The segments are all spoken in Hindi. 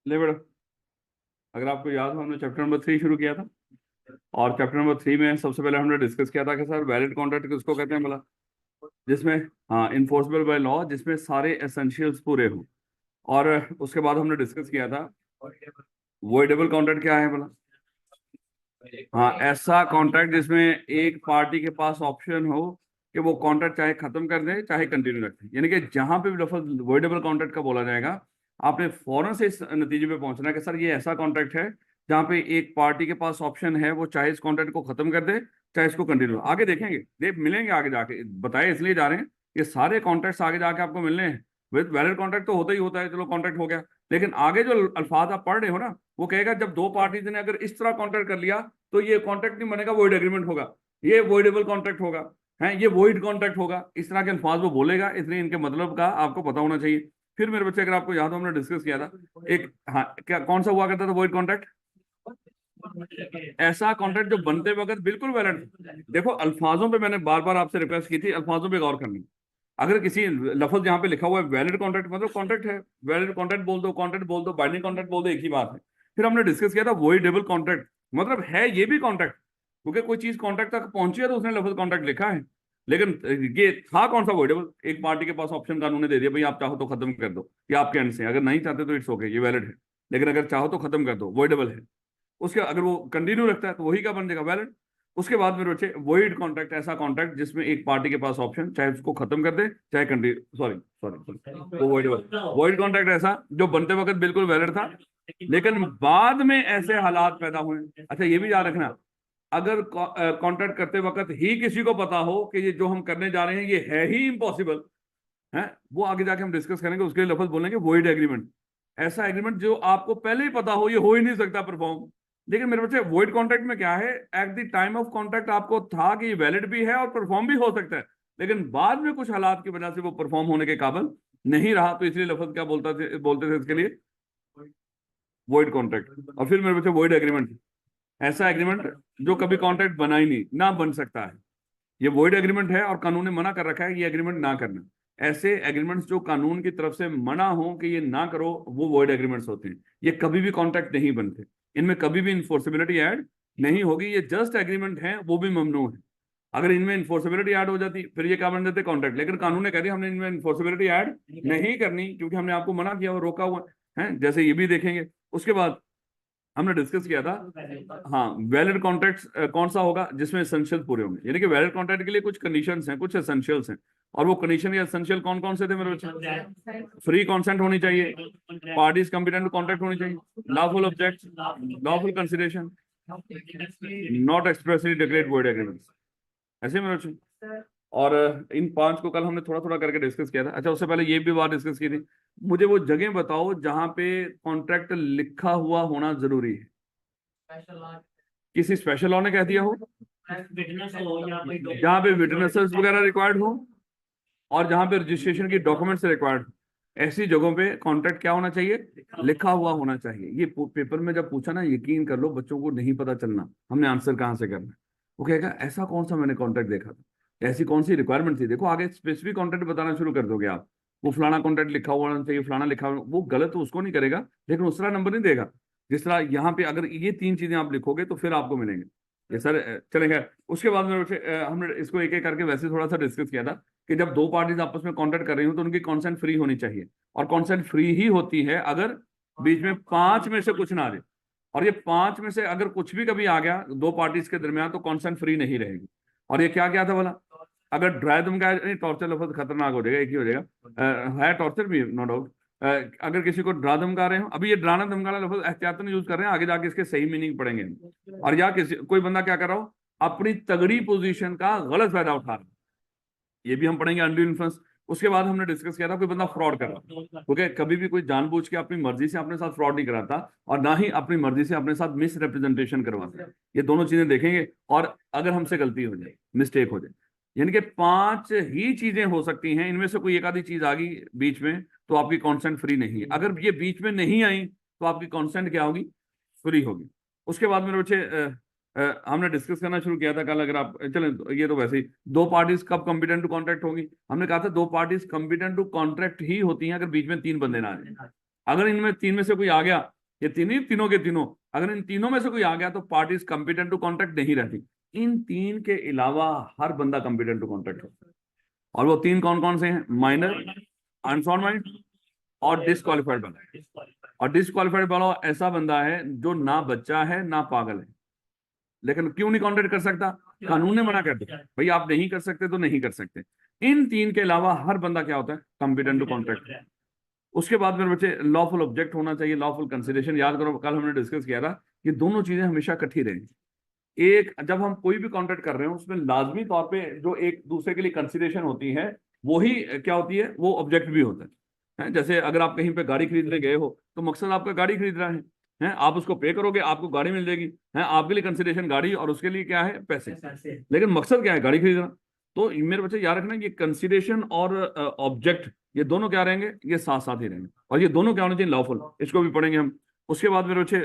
ले बेटा, अगर आपको याद हो हमने चैप्टर नंबर 3 शुरू किया था, और चैप्टर नंबर 3 में सबसे पहले हमने डिस्कस किया था कि सर वैलिड कॉन्ट्रैक्ट किसको कहते हैं बोला, जिसमें हाँ इन्फोर्सेबल बाय लॉ, जिसमें सारे एसेंशियल्स पूरे हों। और उसके बाद हमने डिस्कस किया था वॉइडेबल कॉन्ट्रैक्ट क्या है बोला, हाँ ऐसा कॉन्ट्रैक्ट जिसमें एक पार्टी के पास ऑप्शन हो कि वो कॉन्ट्रैक्ट चाहे खत्म कर दे चाहे कंटिन्यू रखे, यानी कि जहां पे भी लफ्ज वॉइडेबल कॉन्ट्रैक्ट का बोला जाएगा आपने फौरन से इस नतीजे पे पहुंचना है कि सर ये ऐसा कॉन्ट्रैक्ट है जहां पे एक पार्टी के पास ऑप्शन है वो चाहे इस कॉन्ट्रैक्ट को खत्म कर दे चाहे इसको कंटिन्यू। आगे देखेंगे, देख मिलेंगे आगे जाके, बताए इसलिए जा रहे हैं ये सारे कॉन्ट्रैक्ट्स आगे जाके आपको मिलने हैं। विद वैलिड कॉन्ट्रैक्ट तो होता ही होता है, चलो कॉन्ट्रैक्ट हो गया, लेकिन आगे जो अल्फाज आप पढ़ रहे हो ना वो कहेगा जब दो पार्टीज ने अगर इस तरह कॉन्ट्रैक्ट कर लिया तो ये कॉन्ट्रैक्ट नहीं बनेगा, वॉइड एग्रीमेंट होगा, ये वॉइडेबल कॉन्ट्रैक्ट होगा, है ये वॉइड कॉन्ट्रैक्ट होगा। इस तरह के अल्फाज वो बोलेगा, इसलिए इनके मतलब का आपको पता होना चाहिए। फिर मेरे बच्चे अगर आपको याद हो हमने डिस्कस किया था एक, हाँ क्या कौन सा हुआ करता था वॉइड कॉन्ट्रैक्ट, ऐसा कॉन्ट्रैक्ट जो बनते वक्त बिल्कुल वैलिड। देखो अल्फाजों पे मैंने बार बार आपसे रिक्वेस्ट की थी, अल्फाजों पे गौर करनी। अगर किसी लफ्ज यहाँ पे लिखा हुआ है वैलिड कॉन्ट्रैक्ट मतलब कॉन्ट्रैक्ट है, वैलिड कॉन्ट्रैक्ट बोल दो, कॉन्ट्रैक्ट बोल दो, बाइंडिंग कॉन्ट्रैक्ट बोल दो, एक ही बात है। फिर हमने डिस्कस किया था वॉइडेबल कॉन्ट्रैक्ट मतलब है ये भी कॉन्ट्रैक्ट, क्योंकि कोई चीज कॉन्ट्रैक्ट तक पहुंची है तो उसने लफ्ज कॉन्ट्रैक्ट लिखा है। लेकिन ये था कौन सा वॉइडेबल, एक पार्टी के पास ऑप्शन कानून ने दे दिया भाई आप चाहो तो खत्म कर दो, ये आपके एंड से, अगर नहीं चाहते तो इट्स ओके ये वैलिड है, लेकिन अगर चाहो तो खत्म कर दो वॉइडेबल है। उसके अगर वो कंटिन्यू रखता है तो वही क्या बन जाएगा वैलिड। उसके बाद मेरे बच्चे वॉइड कॉन्ट्रैक्ट ऐसा कॉन्ट्रैक्ट जिसमें एक पार्टी के पास ऑप्शन चाहे उसको खत्म कर दे चाहे कंटिन्यू, सॉरी सॉरी वो वॉइड, वॉइड कॉन्ट्रैक्ट ऐसा जो बनते वक्त बिल्कुल वैलिड था लेकिन बाद में ऐसे हालात पैदा हुए। अच्छा ये भी याद रखना, अगर कॉन्ट्रैक्ट करते वक्त ही किसी को पता हो कि ये जो हम करने जा रहे हैं ये है ही इम्पॉसिबल है, वो आगे जाके हम डिस्कस करेंगे, उसके लिए लफ्ज बोलेंगे वॉइड एग्रीमेंट। ऐसा एग्रीमेंट जो आपको पहले ही पता हो ये हो ही नहीं सकता परफॉर्म। लेकिन मेरे बच्चे वॉइड कॉन्ट्रैक्ट में क्या है, eight the time of contract आपको था कि ये वैलिड भी है और परफॉर्म भी हो सकता है, लेकिन बाद में कुछ हालात की वजह से वो परफॉर्म होने के काबिल नहीं रहा, तो इसलिए लफ्ज क्या बोलते थे इसके लिए वॉइड कॉन्ट्रैक्ट। और फिर मेरे बच्चे वॉइड एग्रीमेंट ऐसा एग्रीमेंट जो कभी कॉन्ट्रैक्ट बना ही नहीं ना बन सकता है, ये वॉइड एग्रीमेंट है और कानून ने मना कर रखा है कि ये एग्रीमेंट ना करना। ऐसे एग्रीमेंट्स जो कानून की तरफ से मना हो कि ये ना करो वो वॉइड एग्रीमेंट्स होते हैं, ये कभी भी कॉन्ट्रैक्ट नहीं बनते, इनमें कभी भी इन्फोर्सिबिलिटी ऐड नहीं होगी, ये जस्ट एग्रीमेंट है वो भी ममनू है। अगर इनमें इन्फोर्सिबिलिटी ऐड हो जाती फिर ये क्या बन जाते कॉन्ट्रैक्ट, लेकिन कानून ने कह दिया हमने इनमें इन्फोर्सिबिलिटी ऐड नहीं करनी क्योंकि हमने आपको मना किया और रोका हुआ है, जैसे ये भी देखेंगे। उसके बाद हमने डिस्कस किया था हाँ वैलिड कॉन्ट्रैक्ट कौन सा होगा जिसमें एसेंशियल पूरे होंगे, यानी कि वैलिड कॉन्ट्रैक्ट के लिए कुछ कंडीशंस हैं कुछ एसेंशियल्स हैं, और वो कंडीशन या एसेंशियल कौन कौन से थे मेरे बच्चे, फ्री कॉन्सेंट होनी चाहिए, पार्टीज कॉम्पिटेंट कॉन्ट्रैक्ट होनी चाहिए, lawful object, lawful consideration, not expressly declared void agreements, ऐसे मेरे बच्चे। और इन पांच को कल हमने थोड़ा थोड़ा करके डिस्कस किया था। अच्छा उससे पहले ये भी बात डिस्कस की थी, मुझे वो जगह बताओ जहां पे कॉन्ट्रैक्ट लिखा हुआ होना जरूरी है, किसी स्पेशल लॉ ने कह दिया हो, जहां पे विटनेसेस वगैरह रिक्वायर्ड हो और जहां पे रजिस्ट्रेशन की डॉक्यूमेंट्स रिक्वायर्ड हो, ऐसी जगहों पे कॉन्ट्रैक्ट क्या होना चाहिए, लिखा हुआ होना चाहिए। ये पेपर में जब पूछा ना यकीन कर लो बच्चों को नहीं पता चलना हमने आंसर कहाँ से करना है। वो कहेगा ऐसा कौन सा मैंने कॉन्ट्रैक्ट देखा था, ऐसी कौन सी रिक्वायरमेंट थी, देखो आगे स्पेसिफिक कॉन्ट्रैक्ट बताना शुरू कर दोगे आप, वो फलाना कॉन्ट्रैक्ट लिखा हुआ होना चाहिए, फलाना लिखा हुआ, वो गलत तो उसको नहीं करेगा लेकिन उस तरह नंबर नहीं देगा जिस तरह यहाँ पे अगर ये तीन चीजें आप लिखोगे तो फिर आपको मिलेंगे ये सर। चलेगा उसके बाद में हमने इसको एक एक करके वैसे थोड़ा सा डिस्कस किया था कि जब दो पार्टीज आपस में कॉन्ट्रैक्ट कर रही हो तो उनकी कॉन्सेंट फ्री होनी चाहिए, और कॉन्सेंट फ्री ही होती है अगर बीच में पांच में से कुछ ना आ जाए, और ये पांच में से अगर कुछ भी कभी आ गया दो पार्टीज के दरमियान तो कॉन्सेंट फ्री नहीं रहेगी। और ये क्या क्या था बोला, अगर ड्राई धमका नहीं टॉर्चर लफ्ज खतरनाक हो जाएगा, एक ही हो जाएगा, है टॉर्चर भी नो डाउट। अगर किसी को डरा धमका रहे हो, अभी ये डराना धमकाना लफ्ज एहतियातन यूज कर रहे हैं, आगे जाके इसके सही मीनिंग पढ़ेंगे। और या किसी कोई बंदा क्या कर रहा हो अपनी तगड़ी पोजीशन का गलत फायदा उठा रहा है, ये भी हम पढ़ेंगे अंडू इन्फ्लुएंस। उसके बाद हमने डिस्कस किया था कोई बंदा फ्रॉड कर रहा है, ओके कभी भी कोई जानबूझ के अपनी मर्जी से अपने साथ फ्रॉड नहीं कराता और ना ही अपनी मर्जी से अपने साथ मिस रिप्रेजेंटेशन करवाता है, ये दोनों चीजें देखेंगे। और अगर हमसे गलती हो जाए मिस्टेक हो जाए, यानी कि पांच ही चीजें हो सकती हैं, इनमें से कोई एक आधी चीज आ गई बीच में तो आपकी कॉन्सेंट फ्री नहीं है, अगर ये बीच में नहीं आई तो आपकी कॉन्सेंट क्या होगी, फ्री होगी। उसके बाद मेरे बच्चे हमने डिस्कस करना शुरू किया था कल, अगर आप चलें ये तो वैसे ही दो पार्टीज कब कॉम्पिटेंट टू कॉन्ट्रैक्ट होंगी, हमने कहा था दो पार्टीज कॉम्पिटेंट टू कॉन्ट्रैक्ट ही होती हैं अगर बीच में तीन बंदे ना आ जाए, अगर इनमें तीन में से कोई आ गया ये तीनों के तीनों, अगर इन तीनों में से कोई आ गया तो party is competent to contract नहीं रहती। इन तीन के अलावा हर बंदा कॉम्पिटेंट टू कॉन्ट्रैक्ट होता है। और वो तीन कौन कौन से हैं? माइनर, अनसॉन माइंड और डिसक्वालिफाइड बंदा। और डिसक्वालिफाइड वाला ऐसा बंदा है जो ना बच्चा है ना पागल है, लेकिन क्यों नहीं कॉन्ट्रैक्ट कर सकता? कानून ने मना कर दिया भाई आप नहीं कर सकते तो नहीं कर सकते। इन तीन के अलावा हर बंदा क्या होता है? Competent to contract. उसके बाद मेरे बच्चे लॉफुल ऑब्जेक्ट होना चाहिए, लॉफुल कंसिडरेशन। याद करो कल हमने डिस्कस किया था कि दोनों चीजें हमेशा इकट्ठी रहेंगी। एक, जब हम कोई भी कॉन्ट्रैक्ट कर रहे हो उसमें लाजमी तौर पे जो एक दूसरे के लिए कंसिडरेशन होती है वो ही क्या होती है? वो ऑब्जेक्ट भी होता है। जैसे अगर आप कहीं पे गाड़ी खरीदने गए हो तो मकसद आपका गाड़ी खरीद रहा है, आप उसको पे करोगे आपको गाड़ी मिल जाएगी, है आपके लिए कंसिडरेशन गाड़ी और उसके लिए क्या है? पैसे। लेकिन मकसद क्या है? गाड़ी खरीदना। तो मेरे बच्चे याद रखना ये कंसिडरेशन और ऑब्जेक्ट ये दोनों क्या रहेंगे? ये साथ साथ ही रहेंगे। और ये दोनों क्या होने चाहिए? लॉफुल। इसको भी पढ़ेंगे हम। उसके बाद मेरे बच्चे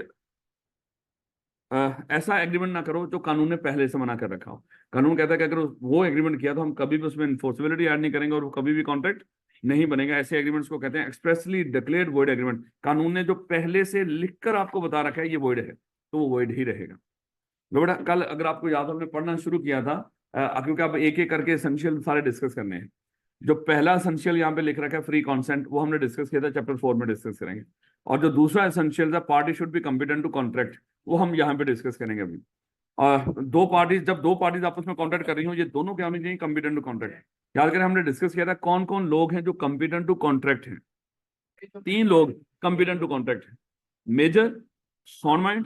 ऐसा एग्रीमेंट ना करो जो कानून ने पहले से मना कर रखा हो। कानून कहता है कि अगर वो एग्रीमेंट किया तो हम कभी भी उसमें इन्फोर्सिबिलिटी ऐड नहीं करेंगे और वो कभी भी कॉन्ट्रैक्ट नहीं बनेगा। ऐसे एग्रीमेंट्स को कहते हैं एक्सप्रेसली डिक्लेयर्ड वॉइड एग्रीमेंट। कानून ने जो पहले से लिखकर आपको बता रखा है ये वॉइड है तो वो वॉइड ही रहेगा। तो बेटा कल अगर आपको याद हो हमने पढ़ना शुरू किया था, क्योंकि आप एक एक करके एसेंशियल सारे डिस्कस करने हैं। जो पहला एसेंशियल यहाँ पे लिख रखा है फ्री कॉन्सेंट, वो हमने डिस्कस किया था, चैप्टर 4 में डिस्कस करेंगे। और जो दूसरा एसेंशियल था party should be competent to contract, वो हम यहाँ पे डिस्कस करेंगे अभी। और जब दो पार्टीज आपस में कॉन्ट्रैक्ट कर रही हो ये दोनों क्या होनी चाहिए? Competent to contract. याद करें हमने डिस्कस किया था कौन कौन लोग हैं जो कॉम्पिटेंट टू कॉन्ट्रैक्ट हैं। तीन लोग कॉम्पिटेंट टू कॉन्ट्रैक्ट है, मेजर, साउंड माइंड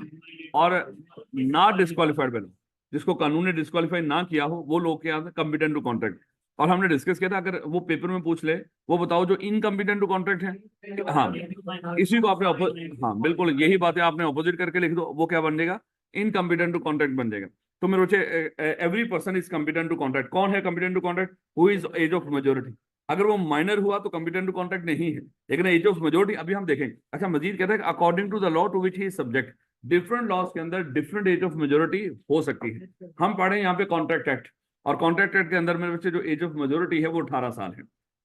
और ना डिस्क्वालिफाइड बाय लॉ। जिसको कानून ने डिस्क्वालीफाई ना किया हो वो लोग क्या है? Competent to contract. और हमने डिस्कस किया था अगर वो पेपर में पूछ ले वो बताओ जो इनकॉम्पिटेंट टू कॉन्ट्रैक्ट है। हाँ इसी को आपने हाँ बिल्कुल यही बातें आपने ऑपोजिट करके लिख दो, वो क्या बन जाएगा? इनकॉम्पिटेंट टू कॉन्ट्रैक्ट बन जाएगा। तो मेरे बच्चे every person is competent to contract. कौन है competent to contract? Who is age of majority. अगर वो माइनर हुआ तो कॉम्पिटेंट टू कॉन्ट्रैक्ट नहीं है, लेकिन एज ऑफ मेजोरिटी अभी हम देखेंगे। अच्छा मजीद कहता है according to the law to which he subject, different laws के अंदर डिफरेंट एज ऑफ मेजोरिटी हो सकती है। हम पढ़े यहाँ पे कॉन्ट्रैक्ट एक्ट, और कॉन्ट्रैक्ट एक्ट के अंदर मेरे बच्चे जो एज ऑफ मेजोरिटी है वो 18 साल है।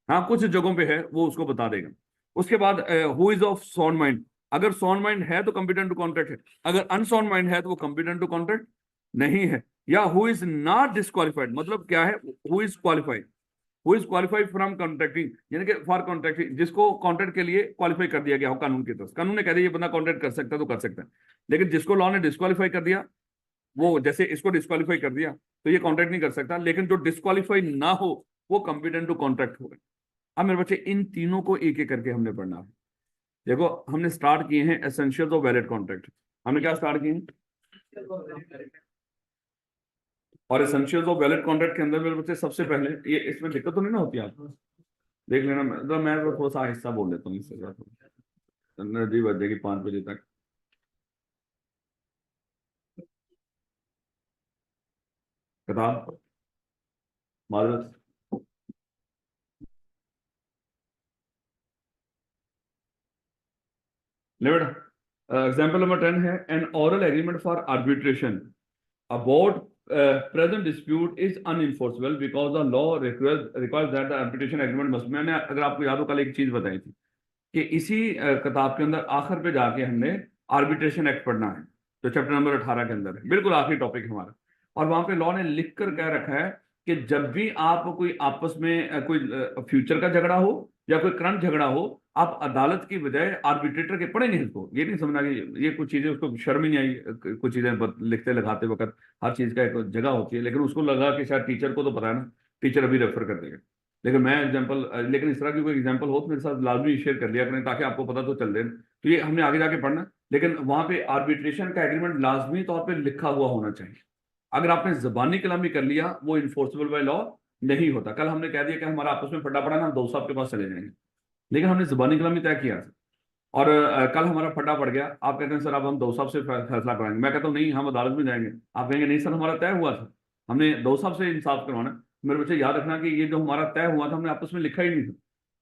हाँ कुछ जगहों पे है वो उसको बता देगा। उसके बाद who is of sound mind. अगर साउंड माइंड है तो कॉम्पिटेंट टू कॉन्ट्रैक्ट है, अगर अनसाउंड माइंड है तो वो कॉम्पिटेंट टू कॉन्ट्रैक्ट नहीं है। या हु इज नॉट डिस्क्वालिफाइड, मतलब क्या है? Who is qualified, who is qualified from contracting, यानी कि फॉर कॉन्ट्रैक्टिंग, जिसको कॉन्ट्रैक्ट के लिए क्वालिफाई कर दिया गया हो कानून की तरफ से। कानून ने कह दिया ये बंदा कॉन्ट्रैक्ट कर सकता है तो कर सकता है, लेकिन जिसको लॉ ने डिस्क्वालीफाई कर दिया, वो जैसे इसको डिस्क्वालीफाई कर दिया तो ये कॉन्ट्रैक्ट नहीं कर सकता, लेकिन जो डिस्क्वालीफाई ना हो वो कॉम्पिटेंट टू कॉन्ट्रैक्ट हो गए। अब मेरे बच्चे इन तीनों को एक एक करके हमने पढ़ना है। देखो हमने स्टार्ट किए हैं एसेंशियल्स ऑफ वैलिड कॉन्ट्रैक्ट। हमने क्या स्टार्ट किए हैं? और एसेंशियल्स ऑफ वैलिड कॉन्ट्रैक्ट के अंदर मेरे बच्चे सबसे पहले ये, इसमें दिक्कत तो नहीं ना होती? आप देख लेना, मैं थोड़ा सा आहिस्ता बोल देता हूँ, इससे एनर्जी बढ़ जाएगी 5 बजे तक। किताब माजरत। एग्जाम्पल नंबर 10 है N oral agreement for arbitration about present dispute is unenforceable because the law requires that the arbitration agreement must। मैंने अगर आपको याद हो कल एक चीज बताई थी कि इसी किताब के अंदर आखिर पे जाके हमने आर्बिट्रेशन एक्ट पढ़ना है जो चैप्टर नंबर 18 के अंदर है, बिल्कुल आखिरी टॉपिक हमारा। और वहां पे लॉ ने लिख कर कह रखा है कि जब भी आप कोई आपस में कोई फ्यूचर का झगड़ा हो या कोई करंट झगड़ा हो, आप अदालत की बजाय आर्बिट्रेटर के पढ़ेंगे। इसको ये नहीं समझना कि ये कुछ चीजें उसको शर्म ही नहीं आई, कुछ चीजें लिखते लगाते वक्त हर चीज का एक जगह होती है, लेकिन उसको लगा कि शायद टीचर को तो पता है ना, टीचर अभी रेफर कर देगा। लेकिन मैं एग्जांपल, लेकिन इस तरह की कोई एग्जांपल हो तो मेरे साथ लाजमी शेयर कर लिया करें ताकि आपको पता तो चल दे। तो ये हमने आगे जाके पढ़ना, लेकिन वहां पे आर्बिट्रेशन का एग्रीमेंट लाजमी तौर पे लिखा हुआ होना चाहिए। अगर आपने जबानी कलामी कर लिया वो इन्फोर्सेबल बाय लॉ नहीं होता। कल हमने कह दिया कि हमारा आपस में फटा पड़ा ना, हम दो साहब के पास चले जाएंगे, लेकिन हमने जबानी कलामी तय किया था और कल हमारा फटा पड़ गया। आप कहते हैं सर अब हम दो साहब से फैसला कराएंगे, मैं कहता हूँ नहीं हम अदालत में जाएंगे। आप कहेंगे नहीं सर हमारा तय हुआ था, हमने दो साहब से इंसाफ करवाना। मेरे बच्चे याद रखना कि ये जो हमारा तय हुआ था हमने आपस में लिखा ही नहीं था।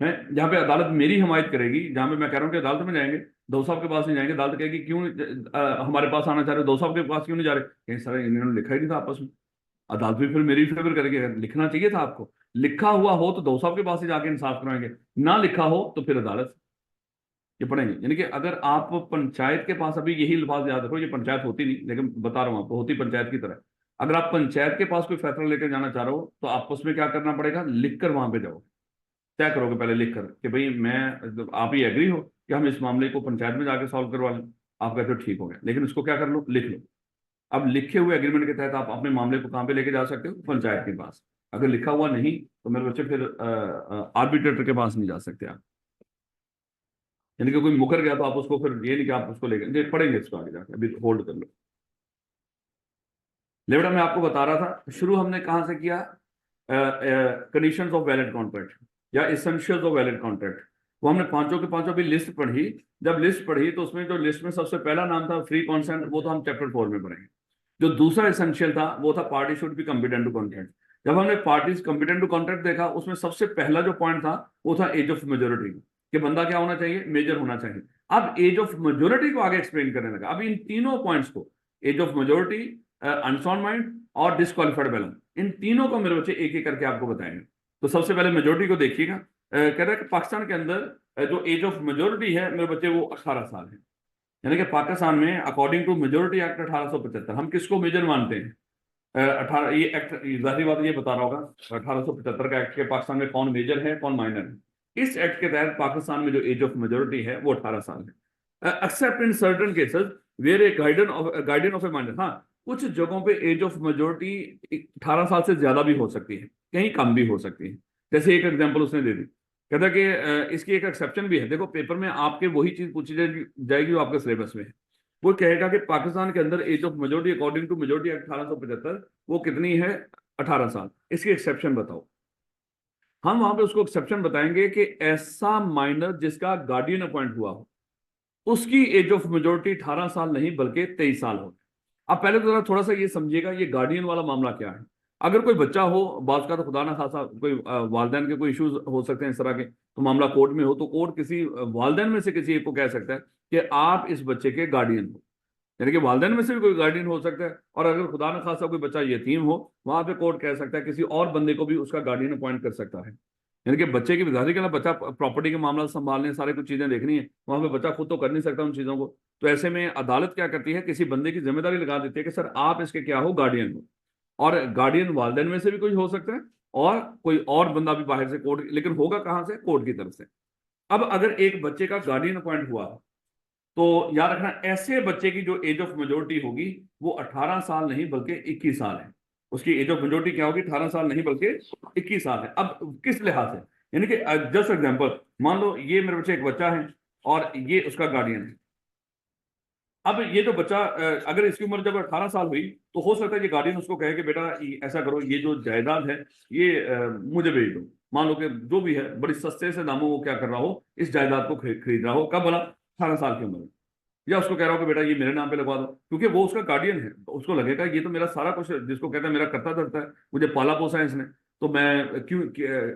है जहाँ पे अदालत मेरी हिमायत करेगी, जहाँ पे मैं कह रहा हूँ कि अदालत में जाएंगे, दो साहब के पास नहीं जाएंगे, अदालत कहेगी क्यों हमारे पास आना चाह रहे, दो साहब के पास क्यों नहीं जा रहे? कहीं सर इन्होंने लिखा ही नहीं था आपस में। अदालत भी फिर मेरी फेवर करेगी, लिखना चाहिए था आपको। लिखा हुआ हो तो दो साहब के पास ही जाके इंसाफ कराएंगे, ना लिखा हो तो फिर अदालत। ये पढ़ेंगे। यानी कि अगर आप पंचायत के पास, अभी यही अल्फाज याद रखो, ये पंचायत होती नहीं लेकिन बता रहा हूँ आपको, होती पंचायत की तरह। अगर आप पंचायत के पास कोई फैसला लेकर जाना चाह रहे हो तो आपको उसमें क्या करना पड़ेगा, लिख कर वहां पे जाओ, तय करोगे पहले लिख कर कि भाई मैं, आप ही एग्री हो कि हम इस मामले को पंचायत में जाके सॉल्व करवा लें। आप कहते हो ठीक हो गया, लेकिन उसको क्या कर लो, लिख लो। अब लिखे हुए एग्रीमेंट के तहत आप अपने मामले को कहाँ पे लेके जा सकते हो, पंचायत के पास। अगर लिखा हुआ नहीं तो मेरे बच्चे फिर आर्बिट्रेटर के पास नहीं जा सकते आप। यानी कि कोई मुकर गया तो आप उसको फिर ये नहीं कि आप उसको लेके पढ़ेंगे इसको आगे जाके, अभी होल्ड कर लो। ले बेटा, मैं आपको बता रहा था, शुरू हमने कहाँ से किया, कंडीशंस ऑफ वैलिड कॉन्ट्रैक्ट या एसेंशियल्स ऑफ वैलिड कॉन्ट्रैक्ट। वो हमने पांचों के पांचों भी लिस्ट पढ़ी। जब लिस्ट पढ़ी तो उसमें जो लिस्ट में सबसे पहला नाम था फ्री कॉन्सेंट, वो तो हम चैप्टर 4 में पढ़ेंगे। जो दूसरा एसेंशियल था वो था party should be competent to contract. जब हमने पार्टीज कॉम्पिटेंट टू कॉन्ट्रैक्ट देखा, उसमें सबसे पहला जो पॉइंट था वो था एज ऑफ मेजोरिटी, कि बंदा क्या होना चाहिए, मेजर होना चाहिए। अब एज ऑफ मेजोरिटी को आगे एक्सप्लेन करने लगा। अब इन तीनों पॉइंट्स को, age of majority, unsound mind और डिस्क्वालिफाइड बैलेंस, इन तीनों को मेरे बच्चे एक एक करके आपको बताएंगे। तो सबसे पहले मेजोरिटी को देखिएगा। कह रहा है कि पाकिस्तान के अंदर जो एज ऑफ मेजोरिटी है मेरे बच्चे वो 18 साल है। यानी कि पाकिस्तान में अकॉर्डिंग टू मेजोरिटी एक्ट 1875, हम किसको मेजर मानते हैं, 18, ये एक्ट जाहिर बात ये बता रहा होगा 1875 का एक्ट के पाकिस्तान में कौन मेजर है कौन माइनर है। इस एक्ट के तहत पाकिस्तान में जो एज ऑफ मेजोरिटी है वो 18 साल है, except in certain cases where a guardian of a minor. हाँ, कुछ जगहों पे एज ऑफ मेजोरिटी 18 साल से ज्यादा भी हो सकती है, कहीं कम भी हो सकती है। जैसे एक एग्जांपल उसने दे दी, कहता कि इसकी एक एक्सेप्शन भी है। देखो पेपर में आपके वही चीज पूछी जाएगी जो आपके सिलेबस में है। वो कहेगा कि पाकिस्तान के अंदर age of majority according to majority act 1875 वो कितनी है, 18 साल। इसकी एक्सेप्शन बताओ। हम वहां पे उसको एक्सेप्शन बताएंगे कि ऐसा माइनर जिसका गार्डियन अपॉइंट हुआ हो, उसकी एज ऑफ मेजोरिटी 18 साल नहीं बल्कि 23 साल हो। अब पहले तो थोड़ा सा ये समझिएगा ये गार्डियन वाला मामला क्या है। अगर कोई बच्चा हो, बात का तो खुदा ना खासा कोई वालदैन के कोई इश्यूज हो सकते हैं इस तरह के, तो मामला कोर्ट में हो तो कोर्ट किसी वालदैन में से किसी एक को कह सकता है कि आप इस बच्चे के गार्डियन हो। यानी कि वालदैन में से भी कोई गार्डियन हो सकता है। और अगर खुदा न खासा कोई बच्चा यतीम हो, वहां पे कोर्ट कह सकता है किसी और बंदे को भी उसका गार्डियन अपॉइंट कर सकता है। यानी कि बच्चे की विधायक के, बच्चा प्रॉपर्टी के मामला संभालने, सारे कुछ चीजें देखनी है, वहां पे बच्चा खुद तो कर नहीं सकता उन चीजों को। तो ऐसे में अदालत क्या करती है, किसी बंदे की जिम्मेदारी लगा देती है कि सर आप इसके क्या हो, गार्डियन हो। और गार्डियन वालदैन में से भी कोई हो सकता है और कोई और बंदा भी बाहर से, कोर्ट, लेकिन होगा कहां से, कोर्ट की तरफ से। अब अगर एक बच्चे का गार्डियन अपॉइंट हुआ तो याद रखना ऐसे बच्चे की जो एज ऑफ मेजोरिटी होगी वो 18 साल नहीं बल्कि 21 साल है। उसकी एज ऑफ मेजोरिटी क्या होगी, 18 साल नहीं बल्कि 21 साल है। अब किस लिहाज से, यानी कि जस्ट एग्जांपल, मान लो ये मेरे बच्चे एक बच्चा है और ये उसका गार्डियन है। अब ये जो बच्चा अगर इसकी उम्र जब 18 साल हुई तो हो सकता है ये गार्डियन उसको कहे कि बेटा ऐसा करो, ये जो जायदाद है ये मुझे भेज दो। मान लो कि जो भी है बड़ी सस्ते से दामों वो क्या कर रहा हो, इस जायदाद को खरीद रहा हो, कब बोला, 18 साल की उम्र में। या उसको कह रहा हो कि बेटा ये मेरे नाम पे लगवा दो, क्योंकि वो उसका गार्डियन है, तो उसको लगेगा ये तो मेरा सारा कुछ, जिसको कहता है मेरा करता धरता है, मुझे पाला पोसा है इसने, तो मैं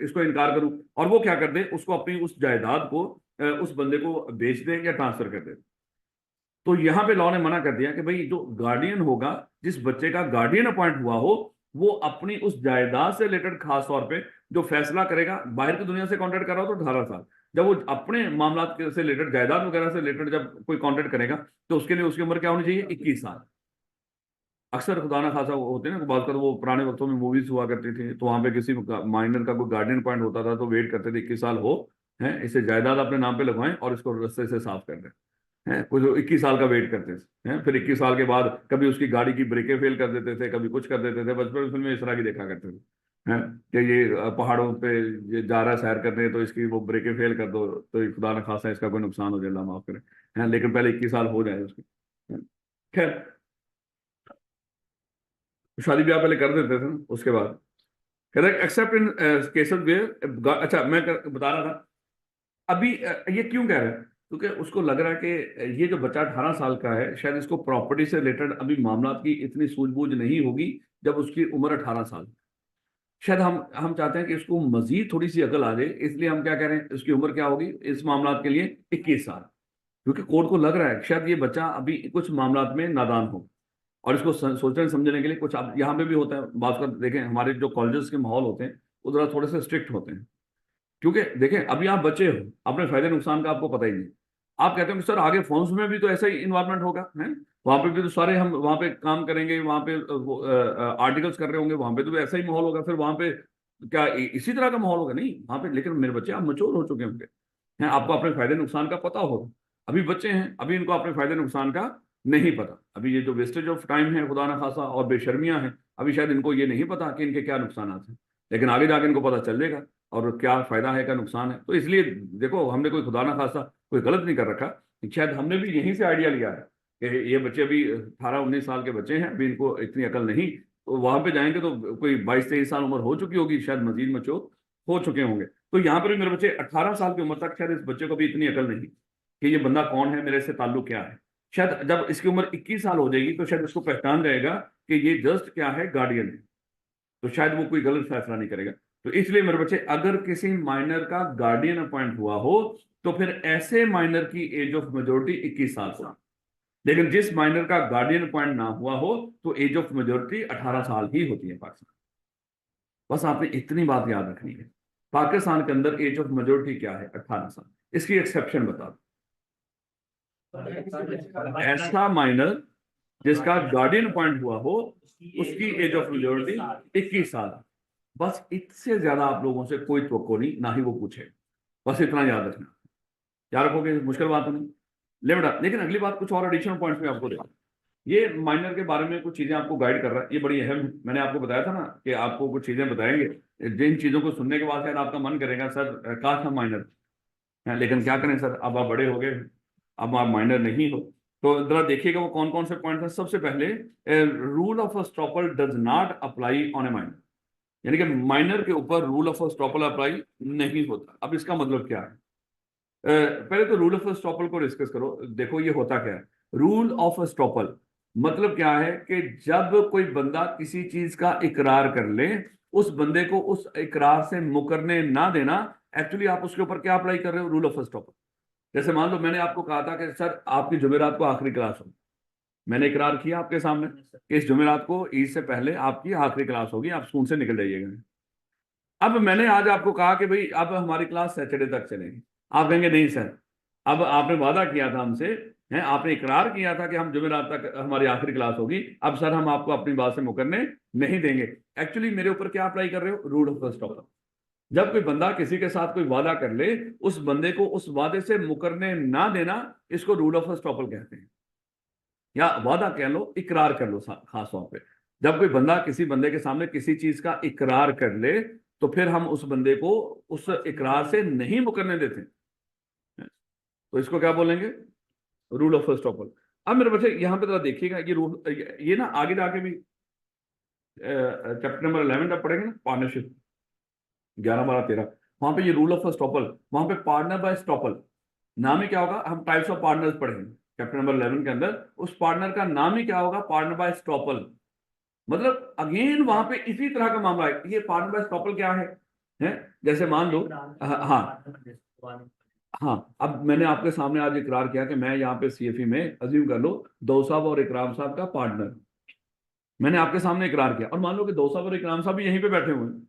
इसको इनकार करूं। और वो क्या कर दे, उसको अपनी उस जायदाद को उस बंदे को बेच दे या ट्रांसफर कर दे। तो यहां पे लॉ ने मना कर दिया कि भाई जो गार्डियन होगा, जिस बच्चे का गार्डियन अपॉइंट हुआ हो, वो अपनी उस जायदाद से रिलेटेड खास तौर पे जो फैसला करेगा, बाहर की दुनिया से कॉन्टेक्ट कर रहा हो तो 18 साल, जब वो अपने मामला से रिलेटेड, जायदाद वगैरह से रिलेटेड जब कोई कॉन्टेक्ट करेगा तो उसके लिए उसकी उम्र क्या होनी चाहिए, 21 साल। अक्सर खुदा ना खासा होते हैं ना, बात कर वो पुराने वक्तों में मूवीज हुआ करती थी, तो वहां पे किसी माइनर का कोई गार्डियन पॉइंट होता था तो वेट करते थे 21 साल हो, है इसे जायदाद अपने नाम पे लगवाएं और इसको रस्ते से साफ कर दें। हैं कुछ 21 साल का वेट करते थे, हैं फिर 21 साल के बाद कभी उसकी गाड़ी की ब्रेकें फेल कर देते थे, कभी कुछ कर देते थे। बचपन में फिल्में इस तरह की देखा करते थे, हैं कि ये पहाड़ों पे ये जा रहा है सैर करने तो इसकी वो ब्रेकें फेल कर दो तो ये खुदा न खासा इसका कोई नुकसान हो जाए, अल्लाह माफ करे। हैं लेकिन पहले 21 साल हो जाए उसकी। हैं? खैर, शादी ब्याह पहले कर देते थे ना, उसके बाद कहते एक्सेप्ट इन केसेस वेयर, अच्छा मैं बता रहा था अभी ये क्यों कह रहे हैं, क्योंकि उसको लग रहा है कि ये जो बच्चा 18 साल का है शायद इसको प्रॉपर्टी से रिलेटेड अभी मामला की इतनी सूझबूझ नहीं होगी जब उसकी उम्र 18 साल। शायद हम चाहते हैं कि इसको मजीद थोड़ी सी अकल आ जाए, इसलिए हम क्या कह रहे हैं, इसकी उम्र क्या होगी इस मामला के लिए, 21 साल। क्योंकि कोर्ट को लग रहा है कि शायद ये बच्चा अभी कुछ मामला में नादान हो और इसको सोचने समझने के लिए कुछ, अब यहाँ पे भी होता है बात कर, देखें हमारे जो कॉलेजेस के माहौल होते हैं वो जरा थोड़े से स्ट्रिक्ट होते हैं। क्योंकि देखें अभी आप बच्चे हो, अपने फायदे नुकसान का आपको पता ही नहीं, आप कहते हो कि सर आगे फॉर्म्स में भी तो ऐसा ही इन्वायरमेंट होगा, है वहां पे भी तो सारे हम वहां पे काम करेंगे, वहां पे आर्टिकल्स कर रहे होंगे, वहां पे तो ऐसा ही माहौल होगा, फिर वहां पे क्या इसी तरह का माहौल होगा? नहीं वहां पे, लेकिन मेरे बच्चे आप मच्योर हो चुके होंगे, हैं आपको अपने फायदे नुकसान का पता होगा। अभी बच्चे हैं, अभी इनको अपने फायदे नुकसान का नहीं पता, अभी ये जो वेस्टेज ऑफ टाइम है खुदा ना खासा और बेशर्मियां हैं, अभी शायद इनको ये नहीं पता कि इनके क्या नुकसान हैं, लेकिन आगे जाके इनको पता चल जाएगा और क्या फायदा है क्या नुकसान है। तो इसलिए देखो हमने कोई खुदा ना खासा कोई गलत नहीं कर रखा, शायद हमने भी यहीं से आइडिया लिया है कि ये बच्चे अभी 18-19 साल के बच्चे हैं, अभी इनको इतनी अकल नहीं, तो वहां पे जाएंगे तो कोई 22-23 साल उम्र हो चुकी होगी, शायद मजीद मच्योर हो चुके होंगे। तो यहाँ पर भी मेरे बच्चे 18 साल की उम्र तक शायद इस बच्चे को भी इतनी अकल नहीं कि ये बंदा कौन है, मेरे से ताल्लुक क्या है। शायद जब इसकी उम्र 21 साल हो जाएगी तो शायद उसको पहचान जाएगा कि ये जस्ट क्या है, गार्डियन है, तो शायद वो कोई गलत फैसला नहीं करेगा। तो इसलिए मेरे बच्चे अगर किसी माइनर का गार्डियन अपॉइंट हुआ हो तो फिर ऐसे माइनर की एज ऑफ मेजोरिटी 21 साल से, लेकिन जिस माइनर का गार्डियन अपॉइंट ना हुआ हो तो एज ऑफ मेजोरिटी 18 साल ही होती है पाकिस्तान। बस आपने इतनी बात याद रखनी है, पाकिस्तान के अंदर एज ऑफ मेजोरिटी क्या है, 18 साल। इसकी एक्सेप्शन बता दो, ऐसा माइनर जिसका गार्डियन अपॉइंट हुआ हो उसकी एज ऑफ मेजोरिटी 21 साल। बस इससे ज्यादा आप लोगों से कोई तवक्को नहीं, ना ही वो पूछे, बस इतना याद रखना। क्या रखोगे, मुश्किल बात तो नहीं। ले बेटा, लेकिन अगली बात कुछ और एडिशनल पॉइंट्स में आपको देखा, ये माइनर के बारे में कुछ चीजें आपको गाइड कर रहा है, ये बड़ी अहम है। मैंने आपको बताया था ना कि आपको कुछ चीजें बताएंगे, जिन चीजों को सुनने के बाद शायद आपका मन करेगा सर काश हम माइनर हैं, लेकिन क्या करें सर, अब आप बड़े हो गए, अब आप माइनर नहीं हो। तो जरा देखिएगा वो कौन कौन से पॉइंट हैं। सबसे पहले, rule of estoppel does not apply on A minor, यानी कि माइनर के ऊपर रूल ऑफ स्टॉपल अप्लाई नहीं होता। अब इसका मतलब क्या है? पहले तो रूल ऑफ स्टॉपल को डिस्कस करो। देखो ये होता क्या है, रूल ऑफ स्टॉपल मतलब क्या है कि जब कोई बंदा किसी चीज का इकरार कर ले, उस बंदे को उस इकरार से मुकरने ना देना, एक्चुअली आप उसके ऊपर क्या अप्लाई कर रहे हो, रूल ऑफ स्टॉपल। जैसे मान लो मैंने आपको कहा था कि सर आपकी जुमेरात को आखिरी क्लास हो, मैंने इकरार किया आपके सामने कि इस जुमेरात को ईद से पहले आपकी आखिरी क्लास होगी, आप स्कूल से निकल जाइएगा। अब मैंने आज आपको कहा कि भाई अब हमारी क्लास सैटरडे तक चलेगी, आप कहेंगे नहीं सर, अब आपने वादा किया था हमसे, है आपने इकरार किया था कि हम जुमेरात तक हमारी आखिरी क्लास होगी, अब सर हम आपको अपनी बात से मुकरने नहीं देंगे। एक्चुअली मेरे ऊपर क्या अप्लाई कर रहे हो, रूल ऑफ स्टॉपल। जब कोई बंदा किसी के साथ कोई वादा कर ले, उस बंदे को उस वादे से मुकरने ना देना, इसको रूल ऑफ स्टॉपल कहते हैं। या वादा कह लो, इकरार कर लो, खास तौर पे जब कोई बंदा किसी बंदे के सामने किसी चीज का इकरार कर ले, तो फिर हम उस बंदे को उस इकरार से नहीं मुकरने देते, तो इसको क्या बोलेंगे, रूल ऑफ स्टॉपल। अब मेरे बच्चे यहाँ पे जरा देखिएगा, ये रूल ये ना आगे जाके भी चैप्टर नंबर 11 जब पढ़ेंगे ना, पार्टनरशिप 11, 12, 13, वहां पे ये रूल ऑफ स्टॉपल, वहां पे पार्टनर बाय स्टॉपल नाम ही क्या होगा, हम टाइप्स ऑफ पार्टनर्स पढ़ेंगे चैप्टर नंबर 11 के अंदर। उस पार्टनर का नाम ही क्या होगा, पार्टनर बाय स्टॉपल। मतलब अगेन वहां पे इसी तरह का मामला है। ये पार्टनर बाय स्टॉपल क्या है? जैसे मान लो, हाँ हाँ, अब मैंने आपके सामने आज इकरार किया कि मैं यहाँ पे सीएफई में, अज्यूम कर लो, दो साहब और इकराम साहब का पार्टनर, मैंने आपके सामने इकरार किया, और मान लो कि दो साहब और इकराम साहब भी यहीं पे बैठे हुए हैं,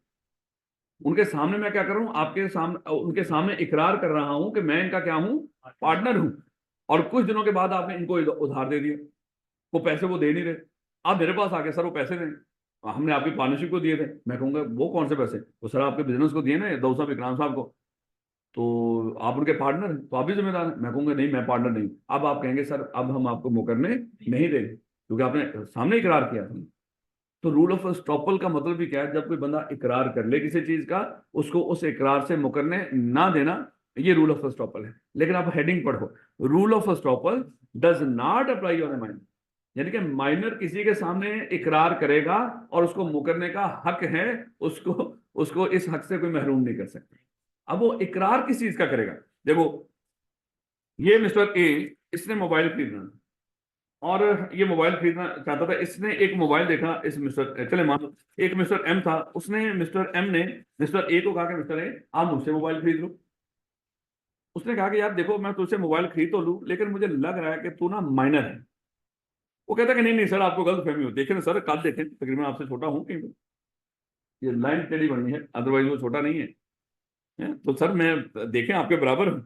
उनके सामने मैं क्या कर रहा हूँ, आपके सामने उनके सामने इकरार कर रहा हूं कि मैं इनका क्या हूं, पार्टनर हूं। और कुछ दिनों के बाद आपने इनको उधार दे दिया, वो पैसे वो दे नहीं रहे, आप मेरे पास आके सर वो पैसे दें, हमने आपकी पार्टनरशिप को दिए थे। मैं कहूंगा वो कौन से पैसे, वो सर आपके बिजनेस को दिए ना, दो साहब इकराम साहब को, तो आप उनके पार्टनर हैं, तो आप भी जिम्मेदार हैं। मैं कहूंगा नहीं मैं पार्टनर नहीं। अब आप कहेंगे सर अब हम आपको मुकरने नहीं देंगे, क्योंकि आपने सामने इकरार किया था। तो रूल ऑफ स्टॉपल का मतलब भी क्या है, जब कोई बंदा इकरार कर ले किसी चीज का, उसको उस इकरार से मुकरने ना देना, ये रूल ऑफ स्टॉपल है। लेकिन आप हेडिंग पढ़ो, rule of estoppel does not apply on A minor, यानी कि माइनर किसी के सामने इकरार करेगा और उसको मुकरने का हक है, उसको उसको इस हक से कोई महरूम नहीं कर सकता। अब वो इकरार किस चीज का करेगा, देखो ये मिस्टर ए, इसने मोबाइल खरीदना और ये मोबाइल खरीदना चाहता था, इसने एक मोबाइल देखा, इस मिस्टर, चले मान लो एक मिस्टर एम था, उसने मिस्टर एम ने मिस्टर ए को कहा कि मिस्टर ए आप मुझसे मोबाइल खरीद लो। उसने कहा कि यार देखो मैं तुझसे मोबाइल खरीद तो लूं, लेकिन मुझे लग रहा है कि तू ना माइनर है। वो कहता है कि नहीं नहीं सर आपको गलत फहमी हो, देखे ना सर कल देखे, तकरीबन आपसे छोटा हूँ कहीं पे, ये लाइन टेढ़ी बनी है, अदरवाइज वो छोटा नहीं है, तो सर मैं देखें आपके बराबर हूँ।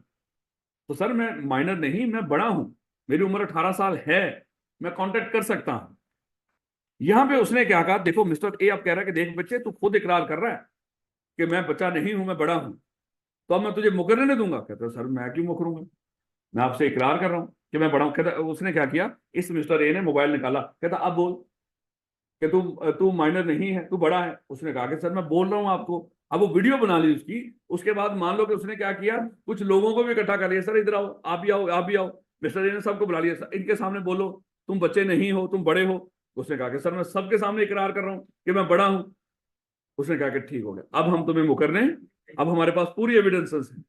तो सर मैं माइनर नहीं, मैं बड़ा हूं, मेरी उम्र 18 साल है, मैं कांटेक्ट कर सकता हूं। यहां पे उसने क्या कहा, देखो मिस्टर ए अब कह रहा है कि देख बच्चे, तू खुद इकरार कर रहा है कि मैं बच्चा नहीं हूं, मैं बड़ा हूं, तो अब मैं तुझे मुकरने नहीं दूंगा। कहता सर मैं क्यों मुकरूंगा, मैं आपसे इकरार कर रहा हूं कि मैं बड़ा हूं। कहता उसने क्या किया, इस मिस्टर ए ने मोबाइल निकाला, कहता अब बोल कि तू तू माइनर नहीं है, तू बड़ा है। उसने कहा कि सर मैं बोल रहा हूं आपको। अब वो वीडियो बना ली उसकी। उसके बाद मान लो कि उसने क्या किया, कुछ लोगों को भी इकट्ठा कर लिया, सर इधर आओ, आप भी आओ, आप भी आओ। मिस्टर ए ने सबको बुला लिया, "सर, इनके सामने बोलो तुम बच्चे नहीं हो, तुम बड़े हो।" उसने कहा कि सर मैं सबके सामने इकरार कर रहा हूं कि मैं बड़ा हूं। उसने कहा कि ठीक हो गया, अब हम तुम्हें मुकरने, अब हमारे पास पूरी एविडेंसेस है।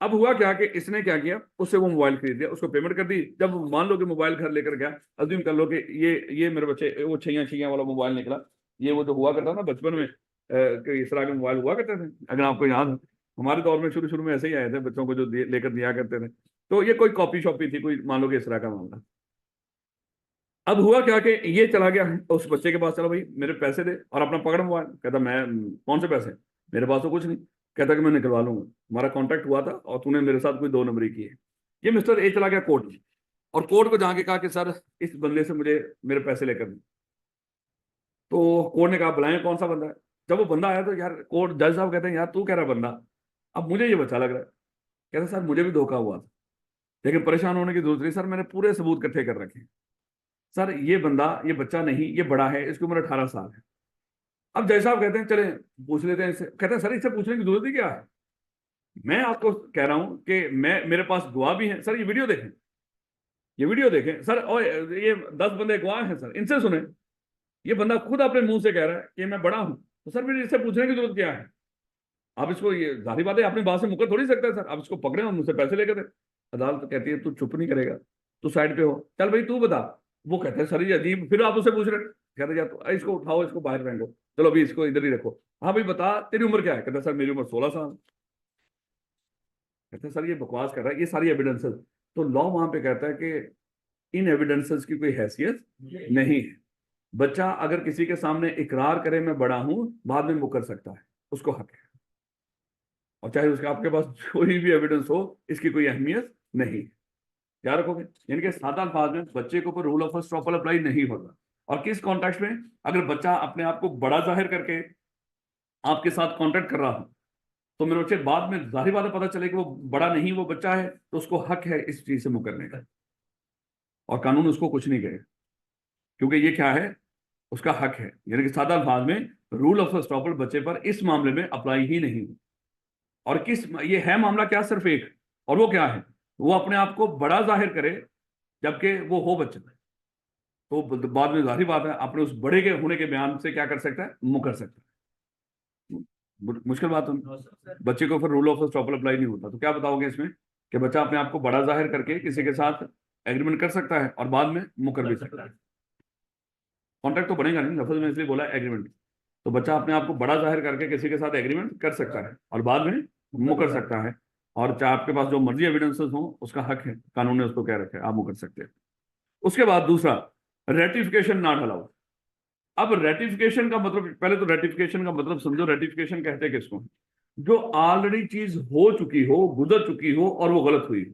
अब हुआ क्या कि इसने क्या किया, उससे वो मोबाइल खरीद लिया, उसको पेमेंट कर दी। जब मान लो कि मोबाइल घर लेकर गया, अज्यूम कर लो कि ये मेरे बच्चे, वो छैया छैया वाला मोबाइल निकला, ये वो जो हुआ करता ना बचपन में, कि इस तरह के मोबाइल हुआ करते थे, अगर आपको याद हो। हमारे दौर में शुरू शुरू में ऐसे ही आए थे, बच्चों को जो लेकर दिया करते थे। तो ये कोई कॉपी शॉपी थी, कोई मान लो कि इस तरह का मामला। अब हुआ क्या कि ये चला गया उस बच्चे के पास, चलो भाई मेरे पैसे दे और अपना पकड़ मोबाइल। कहता मैं कौन से पैसे, मेरे पास तो कुछ नहीं। कहता कि मैं निकलवा लूंगा, हमारा कांटेक्ट हुआ था और तूने मेरे साथ कोई दो नंबरी की है। ये मिस्टर ए चला गया कोर्ट में, और कोर्ट को जाके कहा कि सर इस बंदे से मुझे मेरे पैसे लेकर दो। तो कोर्ट ने कहा बुलाएं कौन सा बंदा है। जब वो बंदा आया तो यार कोर्ट जज साहब कहते हैं यार तू कह रहा बंदा, अब मुझे ये बच्चा लग रहा है। कहता सर मुझे भी धोखा हुआ था, लेकिन परेशान होने की जरूरत नहीं सर, मैंने पूरे सबूत इकट्ठे कर रखे हैं। सर ये बंदा, ये बच्चा नहीं, ये बड़ा है, इसकी उम्र 18 साल है। अब जज साहब कहते हैं चले पूछ लेते हैं इससे। कहते हैं सर इससे पूछने की जरूरत ही क्या है, मैं आपको कह रहा हूं कि मैं, मेरे पास गवाह भी हैं। सर ये वीडियो देखें, ये वीडियो देखें सर, और ये 10 बंदे गवाह हैं सर, इनसे सुने। ये बंदा खुद अपने मुंह से कह रहा है कि मैं बड़ा हूं, तो सर मेरे इससे पूछने की जरूरत क्या है। आप इसको, ये जाहिर बात है अपनी बात से मुकर थोड़ी सकते हैं सर, आप इसको पकड़े और मुझसे पैसे लेकर दे। अदालत कहती है तू चुप नहीं करेगा, तू साइड पे हो, चल भाई तू बता। वो कहते हैं सर ये अजीब, फिर आप उससे पूछ रहे हैं। कहते जा तो इसको उठाओ, इसको बाहर फेंको, चलो अभी इसको इधर ही रखो। हाँ भाई बता तेरी उम्र क्या है। कहता सर मेरी उम्र 16 साल। कहते सर ये बकवास कर रहा है, ये सारी एविडेंसेस। तो लॉ वहां पे कहता है कि इन एविडेंसेस की कोई हैसियत नहीं है। बच्चा अगर किसी के सामने इकरार करे मैं बड़ा हूं, बाद में मुकर सकता है, उसको हक है। और चाहे उसके आपके पास कोई भी एविडेंस हो, इसकी कोई अहमियत नहीं। याद रखोगे, यानी कि सादा अल्फाज में बच्चे के ऊपर rule of first proper apply नहीं होता। और किस कॉन्टेक्स्ट में, अगर बच्चा अपने आप को बड़ा जाहिर करके आपके साथ कॉन्टेक्ट कर रहा हो, तो मेरे बच्चे बाद में जाहिर बात है पता चले कि वो बड़ा नहीं, वो बच्चा है, तो उसको हक है इस चीज से मुकरने का, और कानून उसको कुछ नहीं कहेगा, क्योंकि ये क्या है, उसका हक है। यानी कि सादा अल्फाज में रूल ऑफ फर्स्ट प्रॉपर बच्चे पर इस मामले में अप्लाई ही नहीं हो। और किस, ये है मामला क्या, सिर्फ एक, और वो क्या है, वो अपने आप को बड़ा जाहिर करे जबकि वो हो बच्चा, तो बाद में जाहिर बात है अपने उस बड़े के होने के बयान से क्या कर सकता है, मुकर सकता है। मुश्किल बात है। बच्चे को फिर rule of first proper apply नहीं होता, तो क्या बताओगे इसमें, कि बच्चा अपने आप को बड़ा जाहिर करके किसी के साथ एग्रीमेंट कर सकता है और बाद में मुकर भी सकता है। कॉन्ट्रैक्ट तो बनेगा नहीं, लफ्ज में इसलिए बोला एग्रीमेंट। तो बच्चा अपने आप को बड़ा जाहिर करके किसी के साथ एग्रीमेंट कर सकता है और बाद में मुकर सकता है। और चाहे आपके पास जो मर्जी एविडेंसेस हो, उसका हक है, कानून ने उसको कह रखा है, आप मुकर सकते हैं। उसके बाद दूसरा, रेटिफिकेशन नॉट अलाउड। अब रेटिफिकेशन का मतलब, पहले तो रेटिफिकेशन का मतलब समझो, रेटिफिकेशन कहते हैं किसको, जो ऑलरेडी चीज हो चुकी हो, गुजर चुकी हो और वो गलत हुई,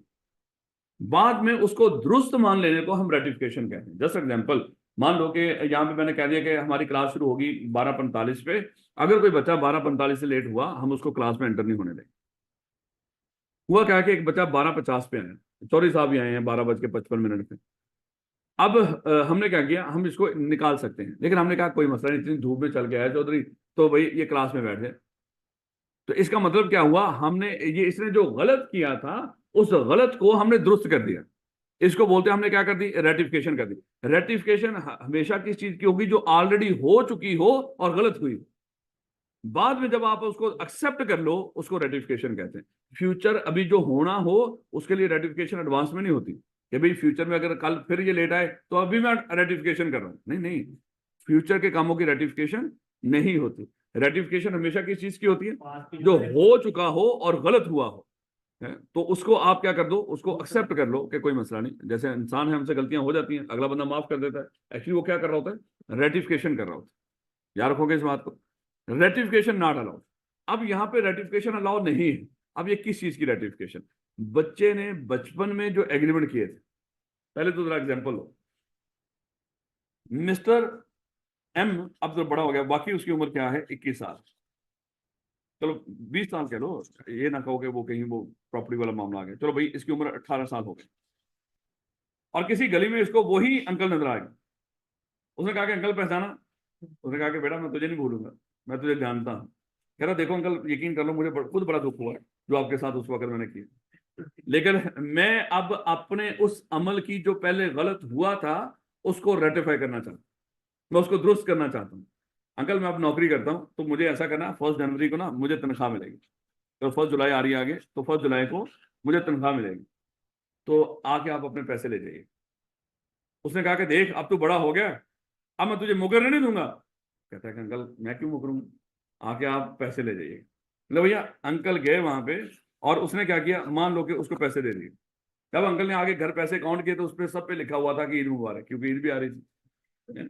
बाद में उसको दुरुस्त मान लेने को हम रेटिफिकेशन कहते हैं। जस्ट एग्जांपल, मान लो कि यहाँ पे मैंने कह दिया कि हमारी क्लास शुरू होगी 12:45 पे, अगर कोई बच्चा 12:45 से लेट हुआ, हम उसको क्लास में एंटर नहीं होने देंगे। हुआ क्या कि एक बच्चा 12:50 पे आया, चौधरी साहब भी आए हैं 12:55 पे। अब हमने क्या किया, हम इसको निकाल सकते हैं, लेकिन हमने कहा कोई मसला नहीं, इतनी धूप में चल के आया चौधरी, तो भाई ये क्लास में बैठ जाए। तो इसका मतलब क्या हुआ, हमने ये, इसने जो गलत किया था उस गलत को हमने दुरुस्त कर दिया। इसको बोलते हैं, हमने क्या कर दी, रेटिफिकेशन कर दी। रेटिफिकेशन हमेशा किस चीज की होगी, जो ऑलरेडी हो चुकी हो और गलत हुई, बाद में जब आप उसको एक्सेप्ट कर लो, उसको रेटिफिकेशन कहते हैं। फ्यूचर अभी जो होना हो, उसके लिए रेटिफिकेशन एडवांस में नहीं होती कि भाई फ्यूचर में अगर कल फिर ये लेट आए तो अभी मैं रेटिफिकेशन कर रहा हूं, नहीं नहीं, फ्यूचर के कामों की रेटिफिकेशन नहीं होती। रेटिफिकेशन हमेशा किस चीज की होती है, जो हो चुका हो और गलत हुआ हो, है? तो उसको आप क्या कर दो, उसको एक्सेप्ट कर लो कि कोई मसला नहीं, जैसे इंसान है, हमसे गलतियां हो जाती हैं, अगला बंदा माफ कर देता है, एक्चुअली वो क्या कर रहा होता है, रेटिफिकेशन कर रहा होता है। याद रखोगे इस बात को, रेटिफिकेशन नॉट अलाउड। अब यहाँ पे रेटिफिकेशन अलाउ नहीं है। अब ये किस चीज की रेटिफिकेशन, बच्चे ने बचपन में जो एग्रीमेंट किए थे, पहले तो जरा एग्जाम्पल लो। मिस्टर एम अब तो बड़ा हो गया, बाकी उसकी उम्र क्या है, 21 साल, चलो 20 साल कह लो, ये ना कहो कि वो कहीं वो प्रॉपर्टी वाला मामला आ गया, चलो भाई इसकी उम्र 18 साल हो गई, और किसी गली में इसको वही अंकल नजर आ गया। उसने कहा कि अंकल पहचाना? उसने कहा कि बेटा मैं तुझे नहीं भूलूंगा, मैं तुझे जानता हूँ। कह रहा देखो अंकल यकीन कर लो, मुझे खुद बड़ा दुख हुआ है जो आपके साथ उस वक्त मैंने किया, लेकिन मैं अब अपने उस अमल की जो पहले गलत हुआ था उसको रेटिफाई करना चाहता हूँ, मैं उसको दुरुस्त करना चाहता हूँ। अंकल मैं अब नौकरी करता हूँ, तो मुझे ऐसा करना, 1 जनवरी को ना मुझे तनख्वाह मिलेगी, तो 1 जुलाई आ रही है आगे, तो 1 जुलाई को मुझे तनख्वाह मिलेगी, तो आके आप अपने पैसे ले जाइए। उसने कहा कि देख अब तू बड़ा हो गया, अब मैं तुझे मुकरने नहीं दूंगा। कहता है कि अंकल मैं क्यों मुकरूंगा, आके आप पैसे ले जाइए। मतलब भैया अंकल गए वहां पे, और उसने क्या किया, मान लो कि उसको पैसे दे दिए। जब अंकल ने आगे घर पैसे काउंट किए तो उस पर सब पे लिखा हुआ था कि ईद मुबारक, क्योंकि ईद भी आ रही थी।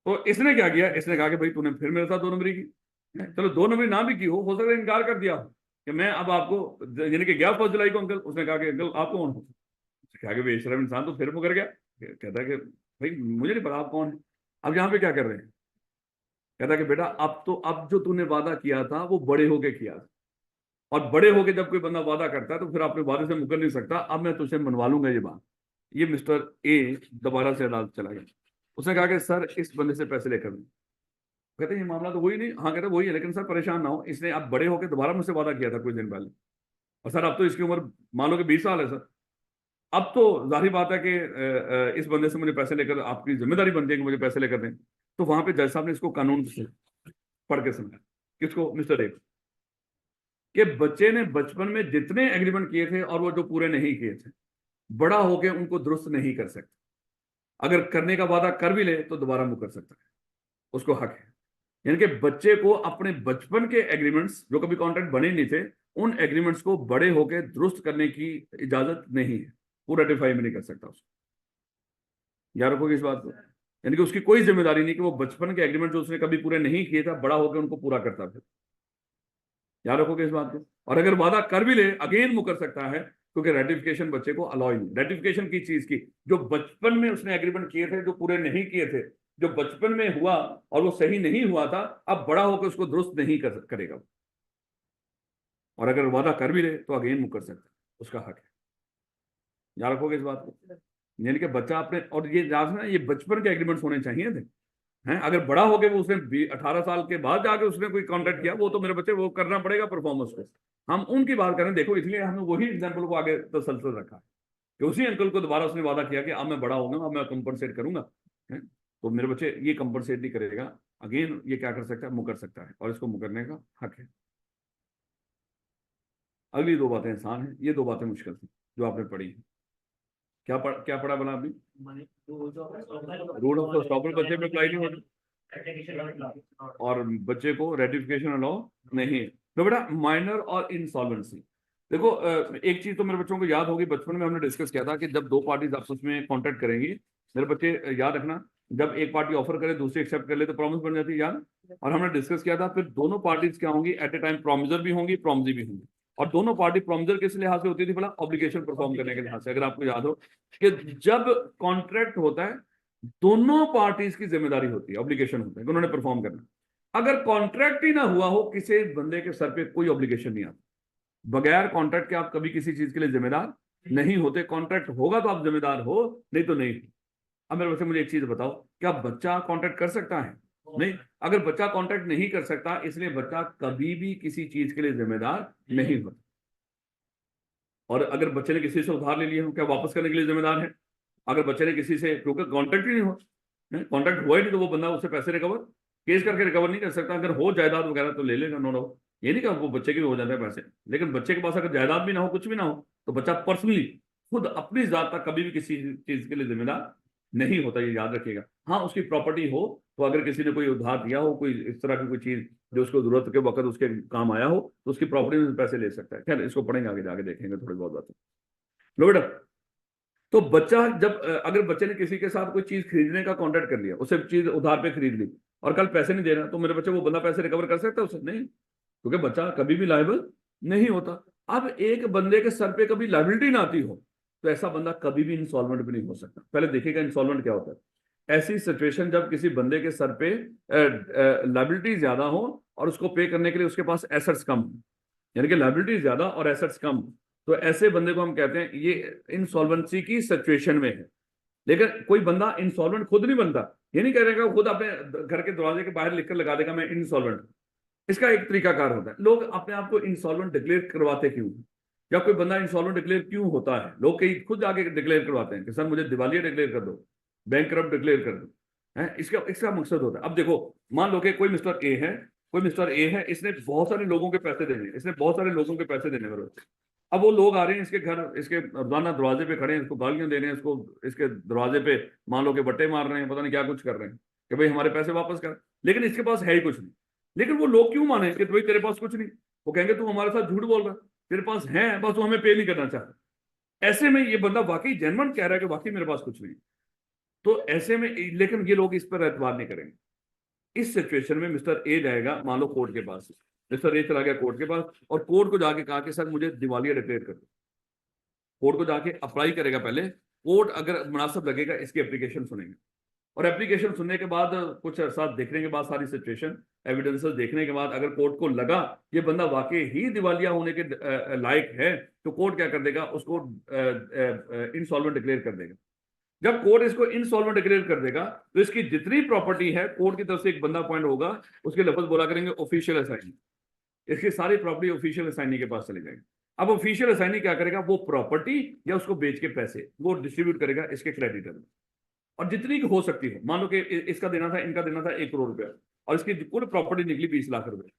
तो इसने क्या किया, इसने कहा कि भाई तूने फिर मेरे साथ 2 नंबरी की, चलो 2 नंबरी ना भी की हो सकता है इनकार कर दिया हो कि मैं अब आपको, यानी कि गया 1 जुलाई को अंकल, उसने कहा कि अंकल आप कौन हो? कहा कि बेशरम इंसान, तो फिर मुकर गया। कहता है कि भाई मुझे नहीं पता आप कौन है, अब यहाँ पे क्या कर रहे हैं? कहता है कि बेटा अब तो, अब जो तूने वादा किया था वो बड़े होके किया था, और बड़े होके जब कोई बंदा वादा करता है तो फिर अपने वादे से मुकर नहीं सकता, अब मैं तुझसे मनवा लूंगा ये बात। ये मिस्टर ए दोबारा से अदालत चला गया। उसने कहा कि सर इस बंदे से पैसे लेकर दें। कहते हैं ये मामला तो वही नहीं, हाँ कहते वही है, लेकिन सर परेशान ना हो, इसने अब बड़े होकर दोबारा मुझसे वादा किया था कुछ दिन पहले, और सर अब तो इसकी उम्र मान लो कि 20 साल है सर, अब तो जाहिर बात है कि इस बंदे से मुझे पैसे लेकर, आपकी जिम्मेदारी बनती है कि मुझे पैसे लेकर दें। तो वहां पे जज साहब ने इसको कानून से पढ़ के समझा, किसको, मिस्टर ए, कि बच्चे ने बचपन में जितने एग्रीमेंट किए थे और वो जो पूरे नहीं किए थे, बड़ा होके उनको दुरुस्त नहीं कर सकता। अगर करने का वादा कर भी ले तो दोबारा मुकर सकता है, उसको हक है। यानी कि बच्चे को अपने बचपन के एग्रीमेंट्स जो कभी कॉन्ट्रैक्ट बने नहीं थे, उन एग्रीमेंट्स को बड़े होके दुरुस्त करने की इजाजत नहीं है, वो रेटिफाई में नहीं कर सकता उसको। याद रखोगे इस बात को, यानी कि उसकी कोई जिम्मेदारी नहीं कि वो बचपन के एग्रीमेंट जो उसने कभी पूरे नहीं किए था, बड़ा होकर उनको पूरा करता फिर। याद रखोगे इस बात को। और अगर वादा कर भी ले अगेन मुकर सकता है, क्योंकि रेटिफिकेशन बच्चे को अलाउ ही नहीं, रेटिफिकेशन की चीज की, जो बचपन में उसने एग्रीमेंट किए थे जो पूरे नहीं किए थे, जो बचपन में हुआ और वो सही नहीं हुआ था, अब बड़ा होकर उसको दुरुस्त नहीं करेगा। और अगर वादा कर भी ले तो अगेन मुकर सकता है, उसका हक है। याद रखोगे इस बात को। यानी कि बच्चा अपने, और ये याद रखना ये बचपन के एग्रीमेंट्स होने चाहिए थे, हैं? अगर बड़ा हो गया वो, उसने 18 साल के बाद जाके उसने कोई कॉन्ट्रैक्ट किया, वो तो मेरे बच्चे वो करना पड़ेगा परफॉर्मेंस को। हम उनकी बात करें, देखो इसलिए हमने वही एग्जाम्पल को आगे तसलसल रखा है कि उसी अंकल को दोबारा उसने वादा किया कि अब मैं बड़ा होगा, अब मैं कंपनसेट करूंगा, हैं? तो मेरे बच्चे ये कंपनसेट नहीं करेगा, अगेन ये क्या कर सकता है, मुकर सकता है, और इसको मुकरने का हक है। अगली 2 बातें आसान हैं, ये 2 बातें मुश्किल थी जो आपने पढ़ी हैं। क्या पढ़ा बना अभी? रूल ऑफ स्टॉपल बच्चे में अप्लाई नहीं होता, और बच्चे को रेटिफिकेशन अलाउ नहीं है। तो बेटा माइनर और इंसॉल्वेंसी, देखो एक चीज तो मेरे बच्चों को याद होगी, बचपन में हमने डिस्कस किया था कि जब 2 पार्टीज आपस में कॉन्टेक्ट करेंगी, मेरे बच्चे याद रखना, जब एक पार्टी ऑफर करे दूसरी एक्सेप्ट कर ले तो प्रॉमिस बन जाती है, याद। और हमने डिस्कस किया था फिर दोनों पार्टीज क्या होंगी, एट ए टाइम प्रॉमिसर भी होंगी, प्रॉमिजी भी होंगी। और दोनों पार्टी प्रॉमिसर किस लिहाज से होती थी भला, ऑब्लिगेशन परफॉर्म करने के लिहाज से। अगर आपको याद हो कि जब कॉन्ट्रैक्ट होता है दोनों पार्टीज की जिम्मेदारी होती है, ऑब्लिगेशन होता है कि उन्होंने परफॉर्म करना। अगर कॉन्ट्रैक्ट ही ना हुआ हो, किसी बंदे के सर पे कोई ऑब्लिगेशन नहीं आता। बगैर कॉन्ट्रैक्ट के आप कभी किसी चीज के लिए जिम्मेदार नहीं होते, कॉन्ट्रैक्ट होगा तो आप जिम्मेदार हो, नहीं तो नहीं। अब मेरे बच्चे मुझे एक चीज बताओ, क्या बच्चा कॉन्ट्रैक्ट कर सकता है? नहीं। अगर बच्चा कॉन्ट्रैक्ट नहीं कर सकता, इसलिए बच्चा कभी भी किसी चीज के लिए जिम्मेदार नहीं होता। और अगर बच्चे ने किसी से उधार ले लिया हो, क्या वापस करने के लिए जिम्मेदार है? अगर बच्चे ने किसी से, क्योंकि कॉन्ट्रैक्ट ही नहीं हो, कॉन्ट्रैक्ट हुआ ही नहीं, तो वो बंदा उससे पैसे रिकवर केस करके रिकवर नहीं कर सकता। अगर हो जायदाद वगैरह तो ले लेगा, नो डाउट, ये नहीं कि वो बच्चे के भी हो जाते हैं पैसे, लेकिन बच्चे के पास अगर जायदाद भी ना हो, कुछ भी ना हो, तो बच्चा पर्सनली खुद अपनी जात तक कभी भी किसी चीज के लिए जिम्मेदार नहीं होता, ये याद रखिएगा। हाँ उसकी प्रॉपर्टी हो, तो अगर किसी ने कोई उधार दिया हो, कोई इस तरह की कोई चीज जो उसको जरूरत के वक्त उसके काम आया हो, तो उसकी प्रॉपर्टी में पैसे ले सकता है। खैर इसको पढ़ेंगे आगे जाके, देखेंगे थोड़ी बहुत बातें। लो बेटा, तो बच्चा जब अगर बच्चे ने किसी के साथ कोई चीज खरीदने का कॉन्ट्रैक्ट कर लिया, उसे चीज उधार पे खरीद ली, और कल पैसे नहीं दे रहा, तो मेरे बच्चे वो बंदा पैसे रिकवर कर सकता है उसे? नहीं, क्योंकि बच्चा कभी भी लायबल नहीं होता। अब एक बंदे के सर पे कभी लायबिलिटी ना आती हो तो ऐसा बंदा कभी भी इंसॉल्वेंट भी नहीं हो सकता। पहले देखिएगा इंसॉल्वेंट क्या होता है। ऐसी सिचुएशन जब किसी बंदे के सर पे लायबिलिटी ज्यादा हो और उसको पे करने के लिए उसके पास एसेट्स कम हो, यानी कि लायबिलिटी ज्यादा और एसेट्स कम, तो ऐसे बंदे को हम कहते हैं ये इंसॉल्वेंसी की सिचुएशन में है। लेकिन कोई बंदा इंसॉल्वेंट खुद नहीं बनता, ये नहीं करेगा खुद अपने घर के दरवाजे के बाहर लिखकर लगा देगा मैं इंसॉल्वेंट। इसका एक तरीकाकार होता है। लोग अपने आप को इंसॉल्वेंट डिक्लेयर करवाते क्यों, या कोई बंदा इंसॉल्वेंट डिक्लेयर क्यों होता है? लोग कई खुद आगे डिक्लेयर करवाते हैं कि सर मुझे दिवालिया डिक्लेयर कर दो, बैंक डिक्लेयर कर दो, है इसका इसका मकसद होता है। अब देखो, मान लो कि कोई मिस्टर ए है, इसने बहुत सारे लोगों के पैसे देने, मेरे को। अब वो लोग आ रहे हैं इसके घर, इसके रोजाना दरवाजे पे खड़े हैं, इसको गालियां दे रहे हैं, इसको इसके दरवाजे पे मान लो कि बट्टे मार रहे हैं, पता नहीं क्या कुछ कर रहे हैं कि भाई हमारे पैसे वापस कर, लेकिन इसके पास है ही कुछ नहीं। लेकिन वो लोग क्यों माने कि भाई तेरे पास कुछ नहीं? वो कहेंगे तू हमारे साथ झूठ बोल रहा है, तेरे पास है बस तू हमें पे नहीं करना चाहता। ऐसे में ये बंदा वाकई जेन्युइन कह रहा है कि वाकई मेरे पास कुछ नहीं। तो ऐसे में लेकिन ये लोग इस पर एतबार नहीं करेंगे। इस सिचुएशन में मिस्टर ए जाएगा मान लो कोर्ट के पास, मिस्टर ए चला गया कोर्ट के पास और कोर्ट को जाके कहा कि सर मुझे दिवालिया डिक्लेयर कर दो। कोर्ट को जाके अप्लाई करेगा पहले, कोर्ट अगर मुनासिब लगेगा इसकी एप्लीकेशन सुनेंगे, और एप्लीकेशन सुनने के बाद कुछ अर्सा देखने के बाद सारी सिचुएशन एविडेंसेस देखने के बाद अगर कोर्ट को लगा ये बंदा वाकई ही दिवालिया होने के लायक है, तो कोर्ट क्या कर देगा, उसको इंसॉल्वेंट डिक्लेयर कर देगा। जब कोर्ट इसको इंसॉल्वेंट डिक्लेयर कर देगा तो इसकी जितनी प्रॉपर्टी है कोर्ट की तरफ से एक बंदा अपॉइंट होगा, उसके लफ्ज बोला करेंगे ऑफिशियल असाइनी, इसकी सारी प्रॉपर्टी ऑफिशियल असाइनी के पास चले जाएगी। अब ऑफिशियल असाइनी क्या करेगा, वो प्रॉपर्टी या उसको बेच के पैसे वो डिस्ट्रीब्यूट करेगा इसके क्रेडिटर में, और जितनी हो सकती है। मान लो कि इसका देना था, इनका देना था 1 करोड़ रुपया और इसकी कुल प्रॉपर्टी निकली 20 लाख रुपए,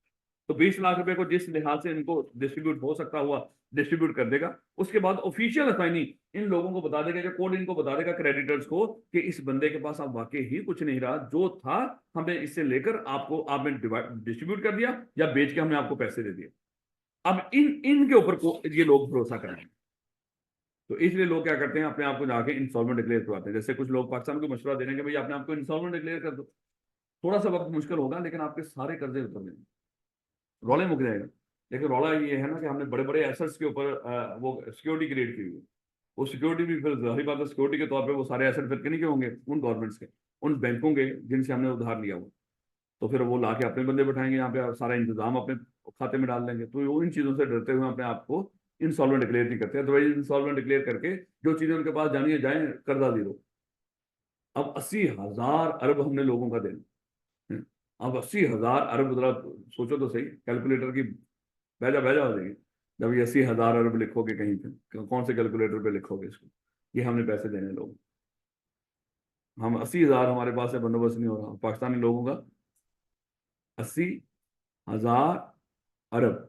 तो 20 लाख रुपए को जिस लिहाज से इनको डिस्ट्रीब्यूट हो सकता हुआ डिस्ट्रीब्यूट कर देगा। उसके बाद ऑफिशियल असाइनी इन लोगों को बता देगा, कोर्ट इनको बता देगा क्रेडिटर्स को कि इस बंदे के पास अब वाकई ही कुछ नहीं रहा, जो था हमने इससे लेकर आपको आपने डिस्ट्रीब्यूट कर दिया या बेच के हमने आपको पैसे दे दिए। अब इनके ऊपर को ये लोग भरोसा करेंगे, तो इसलिए लोग क्या करते हैं, अपने आप को जाके इंसॉल्वेंट डिक्लेयर करवाते हैं। जैसे कुछ लोग पाकिस्तान को मशवरा दे रहे हैं कि भाई अपने आपको इंसॉल्वेंट डिक्लेयर कर दो, थोड़ा सा वक्त मुश्किल होगा लेकिन आपके सारे कर्जे उतर जाएंगे, रौले मुक जाएगा। लेकिन रौला ये है ना कि हमने बड़े बड़े एसेट्स के ऊपर वो सिक्योरिटी क्रिएट की हुई है, वो सिक्योरिटी भी फिर जाहिर बात है सिक्योरिटी के तौर पे वो सारे एसेट फिर किन्हीं के होंगे, उन गवर्नमेंट्स के, उन बैंकों के जिनसे हमने उधार लिया हुआ। तो फिर वो लाके अपने बंदे बैठाएंगे यहाँ पे, सारा इंतजाम अपने खाते में डाल देंगे। तो वो इन चीजों से डरते हुए अपने आप को इंसॉल्वेंट डिक्लेयर नहीं करते। अदरवाइज इंसॉल्वेंट डिक्लेयर करके जो चीजें उनके पास जानी है जाए, कर्जा जीरो। अब 80,000 अरब हमने लोगों का देना, अब 80,000 अरब, जरा सोचो तो सही, कैलकुलेटर की बैजा बैजा हो जाएगी जब ये 80,000 अरब लिखोगे कहीं पे, कौन से कैलकुलेटर पे लिखोगे इसको, ये हमने पैसे देने लोग, हम 80,000 हमारे पास है, बंदोबस्त नहीं हो रहा, पाकिस्तानी लोगों का 80,000 अरब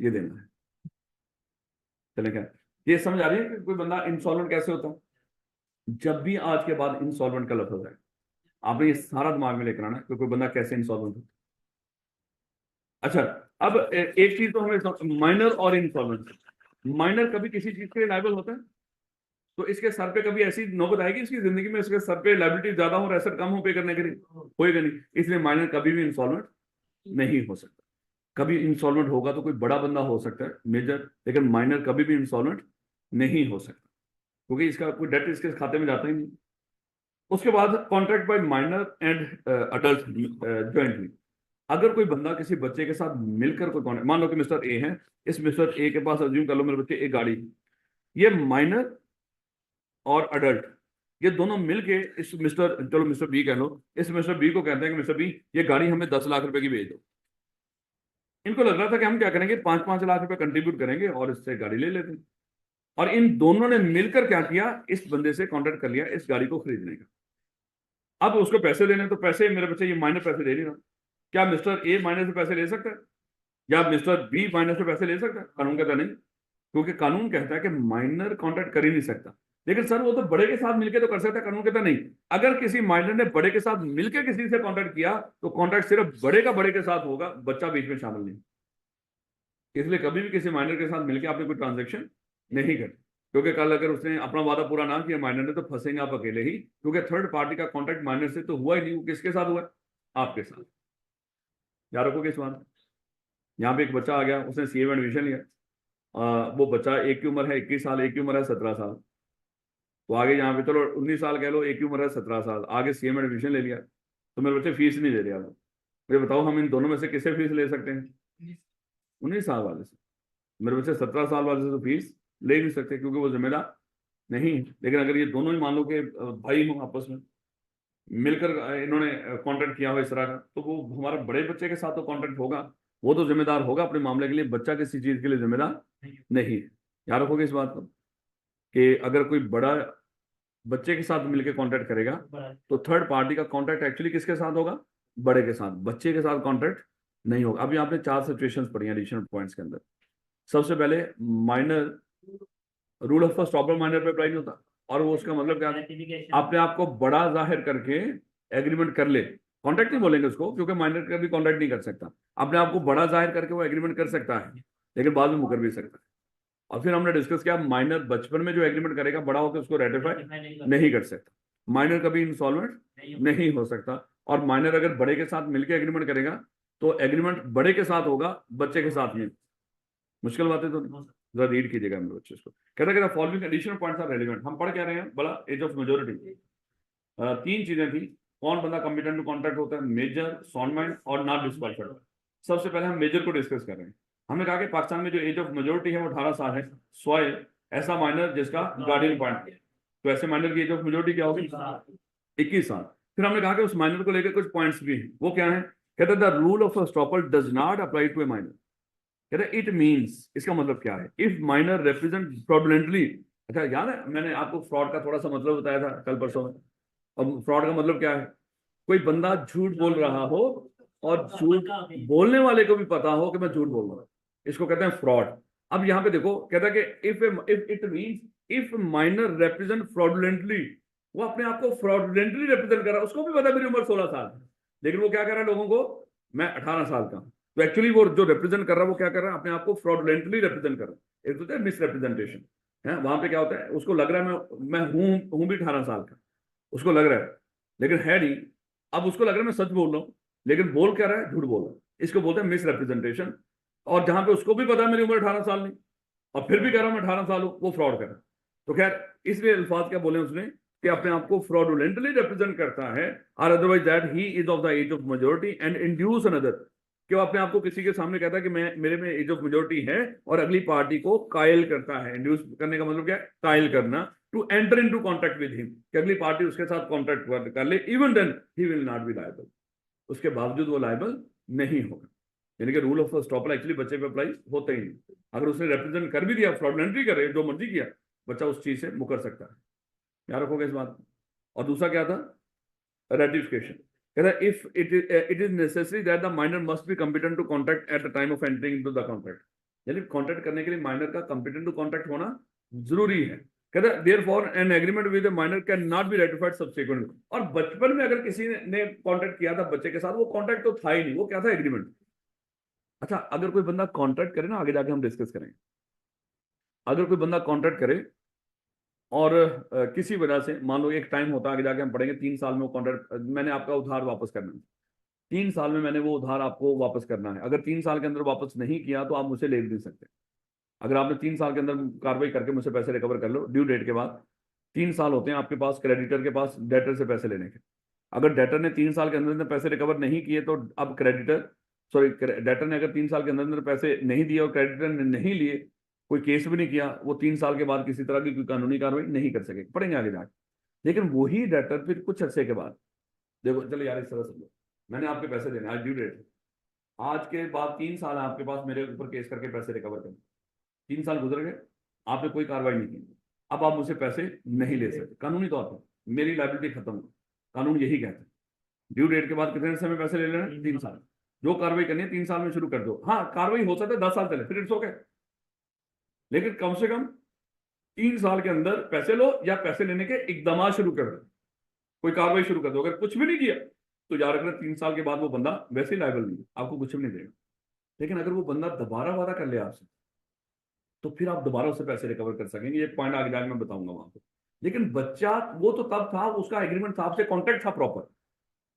ये देना है। चले क्या ये समझ आ रही है कि कोई बंदा इंसॉल्वेंट कैसे होता है? जब भी आज के बाद इंसॉल्वेंट का लफ्ज है, आपने ये सारा दिमाग में लेकर आना है कि कोई बंदा कैसे इंसॉल्वेंट होता है। अच्छा, अब एक चीज तो हमें, माइनर और इंसॉल्वेंट, माइनर कभी किसी चीज के लिए लायबल होता है, तो इसके सर पे कभी ऐसी नौबत आएगी इसकी जिंदगी में इसके सर पे लायबिलिटी ज्यादा हो और एसेट कम हो पे करने के लिए? होएगा नहीं। इसलिए माइनर कभी भी इंसॉल्वेंट नहीं हो सकता। कभी इंसॉल्वेंट होगा तो कोई बड़ा बंदा हो सकता है मेजर, लेकिन माइनर कभी भी इंसॉल्वेंट नहीं हो सकता क्योंकि इसका कोई डेट इसके खाते में जाता ही नहीं। उसके बाद contract by minor and adult jointly, अगर कोई बंदा किसी बच्चे के साथ मिलकर कोई कॉन्ट्रैक्ट, मान लो कि मिस्टर ए है, इस मिस्टर ए के पास अज्यूम कर लो मेरे बच्चे एक गाड़ी, ये माइनर और अडल्ट ये दोनों मिलके इस मिस्टर, चलो मिस्टर बी कह लो, इस मिस्टर बी को कहते हैं कि मिस्टर बी ये गाड़ी हमें 10 लाख रुपए की भेज दो। इनको लग रहा था कि हम क्या करेंगे, 5-5 लाख रुपए कंट्रीब्यूट करेंगे और इससे गाड़ी ले लेते हैं। और इन दोनों ने मिलकर क्या किया, इस बंदे से कॉन्ट्रैक्ट कर लिया इस गाड़ी को खरीदने का। अब उसको पैसे देने, तो पैसे मेरे बच्चे ये माइनर पैसे दे नहीं रहा, क्या मिस्टर ए माइनर से पैसे ले सकता है या मिस्टर बी माइनर से पैसे ले सकता है? कानून कहता नहीं, क्योंकि कानून कहता है कि माइनर कॉन्ट्रैक्ट कर ही नहीं सकता। लेकिन सर वो तो बड़े के साथ मिलकर तो कर सकता है, कानून कहता नहीं। अगर किसी माइनर ने बड़े के साथ मिलकर किसी से कॉन्ट्रैक्ट किया तो कॉन्ट्रैक्ट सिर्फ बड़े का बड़े के साथ होगा, बच्चा बीच में शामिल नहीं। इसलिए कभी भी किसी माइनर के साथ मिलकर आपने कोई ट्रांजेक्शन नहीं कर, क्योंकि कल अगर उसने अपना वादा पूरा ना किया माइनर ने तो फंसेंगे आप अकेले ही, क्योंकि थर्ड पार्टी का कॉन्ट्रैक्ट माइनर से तो हुआ ही नहीं, वो किसके साथ हुआ है, आपके साथ। याद रखोगे इस बात। यहाँ पे एक बच्चा आ गया, उसने सीए में एडमिशन लिया, वो बच्चा, एक की उम्र है 21 साल, एक की उम्र है 17 साल, तो आगे यहाँ पे चलो 19 साल कह लो, एक की उम्र है 17 साल, आगे सीए में एडमिशन ले लिया, तो मेरे बच्चे फीस नहीं दे रहे। अब मुझे बताओ हम इन दोनों में से किसे फीस ले सकते हैं? 19 साल वाले से। मेरे बच्चे 17 साल वाले से तो फीस ले ही नहीं सकते, क्योंकि वो जिम्मेदार नहीं है। लेकिन अगर ये दोनों ही मान लो कि भाई हों आपस में, मिलकर इन्होंने कॉन्ट्रैक्ट किया हो इस तरह का, तो वो हमारे बड़े बच्चे के साथ तो कॉन्ट्रैक्ट होगा, वो तो जिम्मेदार होगा अपने मामले के लिए, बच्चा किसी चीज के लिए जिम्मेदार नहीं है। याद रखोगे इस बात को, कि अगर कोई बड़ा बच्चे के साथ मिलकर कॉन्ट्रैक्ट करेगा, तो थर्ड पार्टी का कॉन्ट्रैक्ट एक्चुअली किसके साथ होगा? बड़े के साथ, बच्चे के साथ कॉन्ट्रैक्ट नहीं होगा। अभी आपने 4 सिचुएशंस पढ़ी हैं एडिशनल पॉइंट्स के अंदर। सबसे पहले, minor, rule of first order minor पे अप्लाई नहीं होता, और वो उसका मतलब क्या है? अपने आप को बड़ा जाहिर करके एग्रीमेंट कर ले, कॉन्ट्रैक्ट नहीं बोलेंगे उसको, क्योंकि माइनर का भी कॉन्ट्रैक्ट नहीं कर सकता। अपने आप को बड़ा जाहिर करके वो एग्रीमेंट कर सकता है, लेकिन बाद में मुकर भी सकता है। और फिर हमने डिस्कस किया, माइनर बचपन में जो एग्रीमेंट करेगा, बड़ा होकर उसको रेटिफाई नहीं कर सकता। माइनर कभी इंसॉल्वेंट नहीं हो सकता। और माइनर अगर बड़े के साथ मिलकर एग्रीमेंट करेगा, तो एग्रीमेंट बड़े के साथ होगा, बच्चे के साथ नहीं। मुश्किल बात है तो जरा रीड कीजिएगा मेरे बच्चे को। कहता है following additional points are relevant. हम पढ़ क्या रहे हैं बड़ा? As of majority. 3 चीजें थी, कौन बंदा कंपिटेंट टू कॉन्ट्रैक्ट होता है? मेजर, साउंड माइंड और नॉट डिस्क्वालिफाइड। सबसे पहले हम मेजर को डिस्कस कर रहे हैं। हमने कहा कि पाकिस्तान में जो एज ऑफ मेजोरिटी है वो 18 साल है, सॉय ऐसा माइनर जिसका गार्डियन पॉइंट। तो ऐसे माइनर की एज ऑफ मेजोरिटी क्या होगी? 21 साल। फिर हमने कहा कि उस माइनर को लेकर कुछ पॉइंट्स भी हैं, वो क्या है? कहते हैं the rule of estoppel does not apply to a minor. कहते हैं इट मींस, इसका मतलब क्या है? If minor represent fraudulently. अच्छा याद है मैंने आपको फ्रॉड का थोड़ा सा मतलब बताया था कल परसों में। अब फ्रॉड का मतलब क्या है? कोई बंदा झूठ बोल रहा हो और झूठ बोलने वाले को भी पता हो कि मैं झूठ बोल रहा हूं, इसको कहते हैं फ्रॉड। अब यहां पे देखो, कहता है कि if it means if minor represent fraudulently, वो अपने आप को फ्रॉडुलेंटली रिप्रेजेंट कर रहा है। उसको भी पता है मेरी उम्र 16 साल है, लेकिन वो क्या कर रहा है लोगों को? मैं 18 साल का हूं। तो एक्चुअली वो जो रिप्रेजेंट कर रहा है, वो क्या कर रहा है? अपने आप को फ्रॉडुलेंटली रिप्रेजेंट कर रहा है। एक तो है मिसरिप्रेजेंटेशन है, वहां पे क्या होता है? उसको लग रहा है मैं हूं भी 18 साल का, उसको लग रहा है, लेकिन है नहीं। अब उसको लग रहा है मैं सच बोल रहा हूँ, लेकिन बोल क्या रहा है? झूठ बोल रहा है। इसको बोलते हैं मिस रिप्रेजेंटेशन। और जहां पे उसको भी पता है मेरी उम्र 18 साल नहीं, और फिर भी कह रहा हूं मैं 18 साल हूं, वो फ्रॉड कर रहा है। तो खैर इसलिए अल्फाज क्या बोले उसने, कि अपने आप को फ्रॉडुलेंटली रिप्रेजेंट करता है, और otherwise that he is of the age of majority and induce another, कि वो अपने आप को किसी के सामने कहता है कि मैं, मेरे में एज ऑफ मेजोरिटी है, और अगली पार्टी को कायल करता है। इंड्यूस करने का मतलब क्या है? कायल करना। To enter into contract with him, कि अगली पार्टी उसके साथ कॉन्ट्रैक्ट कर ले, even then he will not be liable, उसके बावजूद वो लायबल नहीं होगा। यानी कि रूल ऑफ एस्टॉपल एक्चुअली बच्चे पे अप्लाई होता ही नहीं। अगर उसने रिप्रेजेंट कर भी दिया, फ्रॉडुलेंटली करे, जो मर्जी किया, बच्चा उस चीज से मुकर सकता है। याद रखोगे इस बात को। और दूसरा क्या था? रेटिफिकेशन। कहता है if it is necessary that the minor must be competent to contract at the time of entering into the contract. यानी कॉन्ट्रैक्ट करने के लिए माइनर का कॉम्पिटेंट टू कॉन्ट्रैक्ट होना जरूरी है। कहता है therefore an agreement with A minor can not be ratified subsequently. और बचपन में अगर किसी ने कॉन्ट्रैक्ट किया था बच्चे के साथ, वो कॉन्ट्रैक्ट तो था ही नहीं, वो क्या था? एग्रीमेंट। अच्छा अगर कोई बंदा कॉन्ट्रैक्ट करे ना, आगे जाके हम डिस्कस करेंगे, अगर कोई बंदा कॉन्ट्रैक्ट करे और किसी वजह से, मान लो एक टाइम होता है, आगे जाके हम पढ़ेंगे, 3 साल में वो कॉन्ट्रैक्ट, मैंने आपका उधार वापस करना है, 3 साल में मैंने वो उधार आपको वापस करना है। अगर 3 साल के अंदर वापस नहीं किया, तो आप मुझसे ले भी नहीं सकते। अगर आपने 3 साल के अंदर कार्रवाई करके मुझसे पैसे रिकवर कर लो, ड्यू डेट के बाद 3 साल होते हैं आपके पास, क्रेडिटर के पास, डेटर से पैसे लेने के। अगर डेटर ने 3 साल के अंदर पैसे रिकवर नहीं किए, तो अब क्रेडिटर, सॉरी डेटर ने अगर 3 साल के अंदर पैसे नहीं दिए और क्रेडिटर ने नहीं लिए, कोई केस भी नहीं किया, वो 3 साल के बाद किसी तरह की कोई कानूनी कार्रवाई नहीं कर सके, पढ़ेंगे आगे जाके। लेकिन वही डेटर फिर कुछ अर्से के बाद, देखो चलो यार इस तरह समझो, मैंने आपके पैसे देने, आज ड्यू डेट, आज के बाद 3 साल है आपके पास मेरे ऊपर केस करके पैसे रिकवर करने, 3 साल गुजर गए, आपने कोई कार्रवाई नहीं की, अब आप मुझसे पैसे नहीं ले सकते कानूनी तौर पर, मेरी लायबिलिटी खत्म हो। कानून यही कहता है ड्यू डेट के बाद कितने समय पैसे ले लेना? 3 साल। जो कार्रवाई करनी है 3 साल में शुरू कर दो। हाँ कार्रवाई हो सकता है 10 साल चले, फिर इट्स ओके, लेकिन कम से कम 3 साल के अंदर पैसे लो, या पैसे लेने के इकदाम शुरू कर दो, कोई कार्रवाई शुरू कर दो। अगर कुछ भी नहीं किया, तो याद रखना 3 साल के बाद वो बंदा वैसे ही लायबल नहीं, आपको कुछ भी नहीं देगा। लेकिन अगर वो बंदा दोबारा वादा कर ले आपसे, तो फिर आप दोबारा उससे पैसे रिकवर कर सकेंगे। ये पॉइंट आगे जाके मैं बताऊंगा वहां पे। लेकिन बच्चा वो तो तब था, उसका एग्रीमेंट था आपसे, कॉन्ट्रैक्ट था प्रॉपर,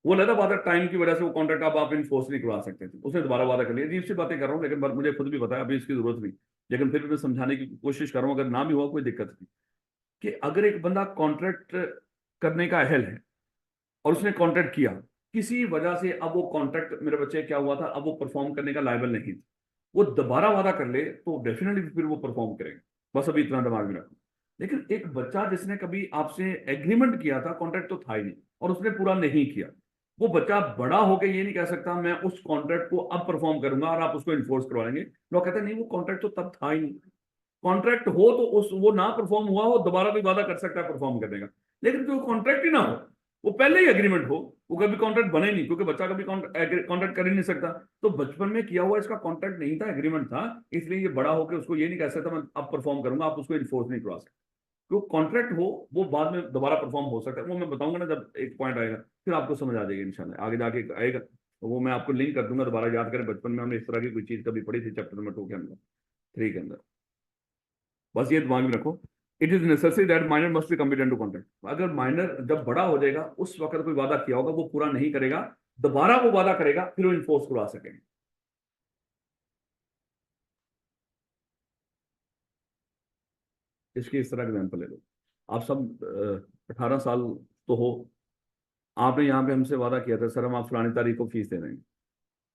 वो लगा बात टाइम की वजह से वो कॉन्ट्रैक्ट आप इन्फोर्स नहीं करवा सकते थे, उसने दोबारा वादा कर लिया। अजीब सी बातें कर रहा हूँ, लेकिन मुझे खुद भी पता है अभी इसकी जरूरत नहीं, लेकिन फिर भी मैं समझाने की कोशिश कर रहा हूँ, अगर ना भी हुआ कोई दिक्कत नहीं। कि अगर एक बंदा कॉन्ट्रैक्ट करने का अहल है और उसने कॉन्ट्रैक्ट किया, किसी वजह से अब वो कॉन्ट्रैक्ट, मेरे बच्चे क्या हुआ था, अब वो परफॉर्म करने का लायबल नहीं था, वो दोबारा वादा कर ले तो डेफिनेटली फिर वो परफॉर्म करेगा। बस अभी इतना दिमाग में रखो। लेकिन एक बच्चा जिसने कभी आपसे एग्रीमेंट किया था, कॉन्ट्रैक्ट तो था ही नहीं, और उसने पूरा नहीं किया, वो बच्चा बड़ा होकर ये नहीं कह सकता मैं उस कॉन्ट्रैक्ट को अब परफॉर्म करूंगा और आप उसको इन्फोर्स करवाएंगे। लोग कहते हैं नहीं, वो कॉन्ट्रैक्ट तो तब था ही नहीं। कॉन्ट्रैक्ट हो तो उस वो ना परफॉर्म हुआ हो, दोबारा भी वादा कर सकता है परफॉर्म करने का। लेकिन जो कॉन्ट्रैक्ट ही ना हो, वो पहले ही एग्रीमेंट हो, वो कभी कॉन्ट्रैक्ट बने नहीं, क्योंकि बच्चा कभी कॉन्ट्रैक्ट कर ही नहीं सकता। तो बचपन में किया हुआ इसका कॉन्ट्रैक्ट नहीं था, एग्रीमेंट था। इसलिए ये बड़ा होकर उसको ये नहीं कह सकता मैं अब परफॉर्म करूंगा, आप उसको इन्फोर्स नहीं करवा सकते। जो कॉन्ट्रैक्ट हो वो बाद में दोबारा परफॉर्म हो सकता है, वो मैं बताऊंगा ना जब एक पॉइंट आएगा, फिर आपको समझ आ जाएगी इंशाल्लाह, आगे जाके आएगा तो वो मैं आपको लिंक कर दूंगा, दोबारा याद करें बचपन में हमने इस तरह की कोई चीज कभी पढ़ी थी चैप्टर नंबर 2 के अंदर, 3 के अंदर। बस ये दिमाग में रखो। It is necessary that minor must be competent to contract. अगर माइनर जब बड़ा हो जाएगा, उस वक्त कोई वादा किया होगा वो पूरा नहीं करेगा, दोबारा वो वादा करेगा, फिर वो इन्फोर्स करवा सकेंगे। इसकी इस तरह एग्जाम्पल ले लो। आप सब 18 साल तो हो, आपने यहाँ पे हमसे वादा किया था सर हम आप फलानी तारीख को फीस दे देंगे।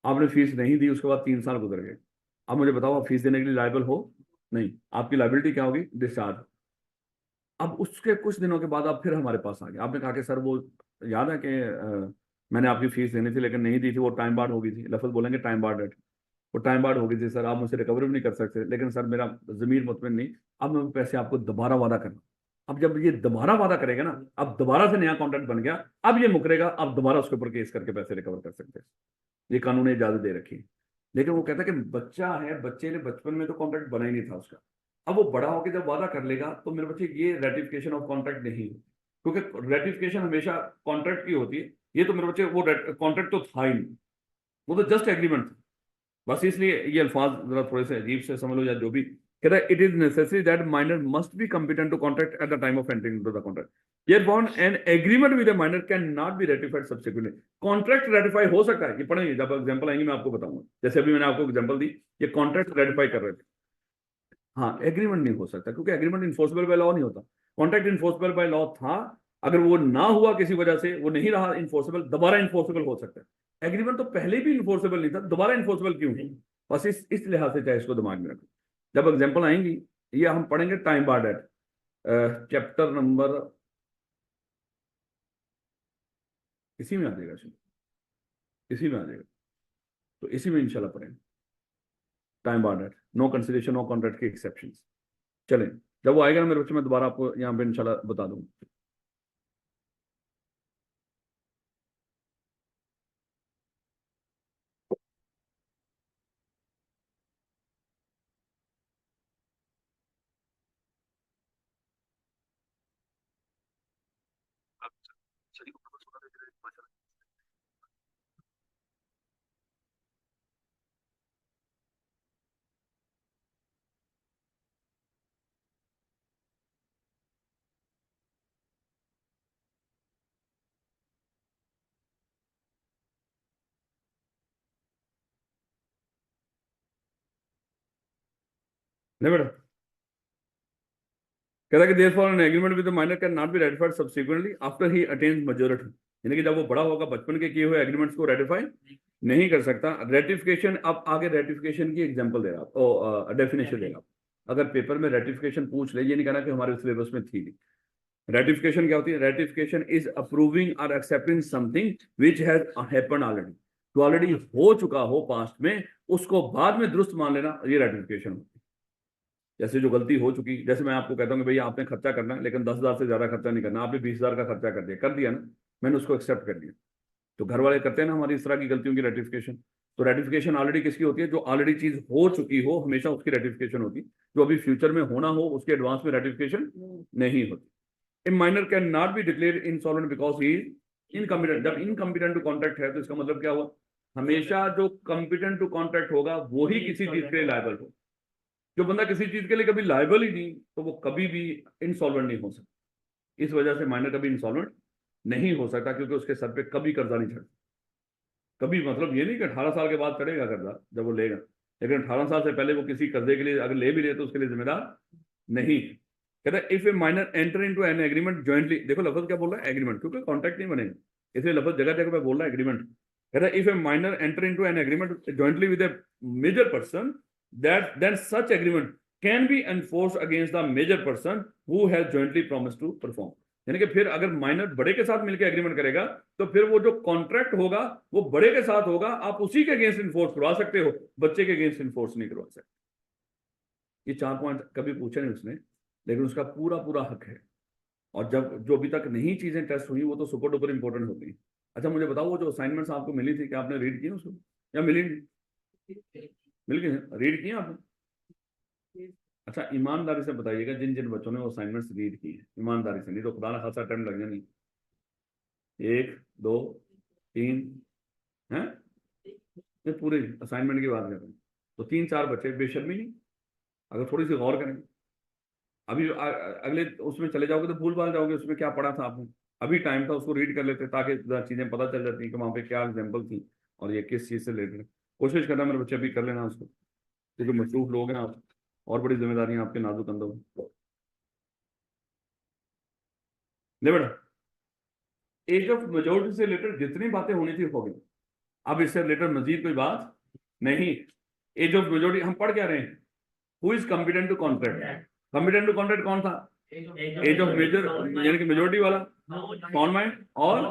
आपने फीस नहीं दी, उसके बाद 3 साल गुजर गए। अब मुझे बताओ, आप फीस देने के लिए लायबल हो? नहीं। आपकी लाइबिलिटी क्या होगी? डिस्चार्ज। अब उसके कुछ दिनों के बाद आप फिर हमारे पास आ गए, आपने कहा कि सर वो याद है कि मैंने आपकी फीस देनी थी लेकिन नहीं दी थी, वो टाइम बार्ड हो गई थी, लफ्ज बोलेंगे टाइम बार्ड डेट, वो टाइम बार्ड हो गई थी सर, आप मुझसे रिकवर भी नहीं कर सकते, लेकिन सर मेरा जमीर मुतमिन नहीं, अब मैं पैसे आपको दोबारा वादा करना। अब जब ये दोबारा वादा करेगा ना, अब दोबारा से नया कॉन्ट्रैक्ट बन गया, अब ये मुकरेगा, अब दोबारा उसके ऊपर केस करके पैसे रिकवर कर सकते हैं। ये कानून ने इजाजत दे रखी है। लेकिन वो कहता है कि बच्चा है, बच्चे ने बचपन में तो कॉन्ट्रैक्ट बना ही नहीं था उसका, अब वो बड़ा होकर जब वादा कर लेगा तो मेरे बच्चे ये रेटिफिकेशन ऑफ कॉन्ट्रैक्ट नहीं है, क्योंकि रेटिफिकेशन हमेशा कॉन्ट्रैक्ट की होती है। ये तो मेरे बच्चे वो कॉन्ट्रैक्ट तो था ही नहीं, वो तो जस्ट एग्रीमेंट था। बस इसलिए ये अल्फाज जरा थोड़े से अजीब से समझ लो या जो भी। कहता है it is necessary that minor must be competent to contract at the time of entering into the contract. Hereupon an agreement with a minor cannot be ratified subsequently. Contract ratify हो सकता है, ये पढ़ेंगे जब एग्जांपल आएंगे मैं आपको बताऊंगा। जैसे अभी मैंने आपको एग्जांपल दी, ये कॉन्ट्रैक्ट रेटिफाई कर रहे थे। हाँ, एग्रीमेंट नहीं हो सकता क्योंकि एग्रीमेंट इन्फोर्सेबल बाय लॉ नहीं होता। कॉन्ट्रैक्ट इन्फोर्सेबल बाय लॉ था, अगर वो ना हुआ किसी वजह से, वो नहीं रहा इन्फोर्सेबल, दोबारा इन्फोर्सेबल हो सकता है। एग्रीमेंट तो पहले भी इन्फोर्सेबल नहीं था, दोबारा इन्फोर्सेबल क्यों है? बस इस लिहाज से चाहे इसको दिमाग में रखो। जब एग्जाम्पल आएंगी, ये हम पढ़ेंगे time barred at, chapter number इसी में आ जाएगा, इसी में आ जाएगा, तो इसी में इंशाल्लाह पढ़ेंगे time barred at, no consideration no contract के एक्सेप्शन। चलें, जब वो आएगा ना मेरे बच्चे, मैं दोबारा आपको यहाँ पे इंशाल्लाह बता दूंगा। नहीं बेटा, कहता है कि therefore an agreement with the minor cannot be ratified subsequently after he attains majority। यानी कि जब वो बड़ा होगा, बचपन के किए हुए एग्रीमेंट्स को रेटिफाई नहीं कर सकता। रेटिफिकेशन, अब आगे रेटिफिकेशन की एग्जांपल दे रहा ओ डेफिनेशन देगा। अगर पेपर में रेटिफिकेशन पूछ ले, ये नहीं कहना कि हमारे सिलेबस में थी नहीं। रेटिफिकेशन क्या होती है? रेटिफिकेशन इज अप्रूविंग और accepting something which has happened already, जो ऑलरेडी हो चुका हो पास्ट में, उसको बाद में दुरुस्त मान लेना, ये रेटिफिकेशन होती है। जैसे जो गलती हो चुकी, जैसे मैं आपको कहता हूँ कि भैया आपने खर्चा करना है लेकिन 10,000 से ज्यादा खर्चा नहीं करना, आपने 20,000 का खर्चा कर दिया ना, मैंने उसको एक्सेप्ट कर लिया। तो घर वाले करते हैं ना हमारी इस तरह की गलतियों की रेटिफिकेशन। तो रेटिफिकेशन ऑलरेडी किसकी होती है? जो ऑलरेडी चीज हो चुकी हो, हमेशा उसकी रेटिफिकेशन होती। जो अभी फ्यूचर में होना हो, उसके एडवांस में रेटिफिकेशन नहीं होती। ए minor can not be declare insolvent because he is incompetent. जब इनकम्पिटेंट टू कॉन्ट्रैक्ट है तो इसका मतलब क्या हुआ? हमेशा जो कॉम्पिटेंट टू कॉन्ट्रैक्ट होगा वो ही किसी चीज के लिए लायबल हो। जो बंदा किसी चीज के लिए कभी लायबल ही नहीं, तो वो कभी भी इंसॉल्वेंट नहीं हो सकता। इस वजह से माइनर कभी इंसॉल्वेंट नहीं हो सकता, क्योंकि उसके सर पे कभी कर्जा नहीं चढ़ता। कभी मतलब ये नहीं कि 18 साल के बाद चढ़ेगा कर्जा जब वो लेगा, लेकिन 18 साल से पहले वो किसी कर्जे के लिए अगर ले भी ले तो उसके लिए जिम्मेदार नहीं। कहता है if a minor enter into an agreement jointly, देखो लफ्ज क्या बोल रहा है, एग्रीमेंट, क्योंकि कॉन्ट्रैक्ट नहीं बनेगा, इसलिए लफ्ज जगह जगह पे बोल रहा है एग्रीमेंट। कहता है if a minor enter into an agreement jointly with a major person, that then such agreement can be enforce against the major person who has jointly promise to perform. यानी कि फिर अगर माइनर बड़े के साथ मिलकर एग्रीमेंट करेगा तो फिर वो जो कॉन्ट्रैक्ट होगा वो बड़े के साथ होगा, आप उसी के अगेंस्ट इन्फोर्स करवा सकते हो, बच्चे के अगेंस्ट इन्फोर्स नहीं करवा सकते। ये 4 पॉइंट कभी पूछे नहीं उसने, लेकिन उसका पूरा पूरा हक है। और जब जो अभी तक नहीं चीजें टेस्ट हुई वो तो सुपर डुपर इंपॉर्टेंट होती है। अच्छा मुझे बताओ, वो जो असाइनमेंट्स आपको मिली थी क्या आपने रीड की उसको, या मिली नहीं? मिल गई, रीड किया आपने? अच्छा ईमानदारी से बताइएगा जिन जिन बच्चों ने वो असाइनमेंट्स रीड की है, ईमानदारी से, नहीं तो खुदा ना खासा टाइम लग जाए। नहीं 1 2 3 हैं, ये पूरे असाइनमेंट की बात कर रहे हैं, तो 3 4 बच्चे बेशर्मी नहीं, अगर थोड़ी सी गौर करें। अभी अगले उसमें चले जाओगे तो भूल भाल जाओगे उसमें क्या पढ़ा था आपने। अभी टाइम था, उसको रीड कर लेते ताकि चीजें पता चल जाती कि वहां पे क्या एग्जाम्पल थी और ये किस चीज से रिलेटेड। कोशिश करना मेरे बच्चे अभी कर लेना उसको, क्योंकि मसरूफ लोग हैं आप और बड़ी जिम्मेदारियां आपके नाजुक कंधों में। नहीं बेटा, एज ऑफ मेजोरिटी से रिलेटेड जितनी बातें होनी थी हो गई, अब इससे रिलेटेड मजीद कोई बात नहीं। एज ऑफ मेजोरिटी हम पढ़ क्या रहे हैं, who is competent to contract, competent to contract कौन था, एज ऑफ मेजर यानी कि मेजोरिटी वाला, कौन माइंड और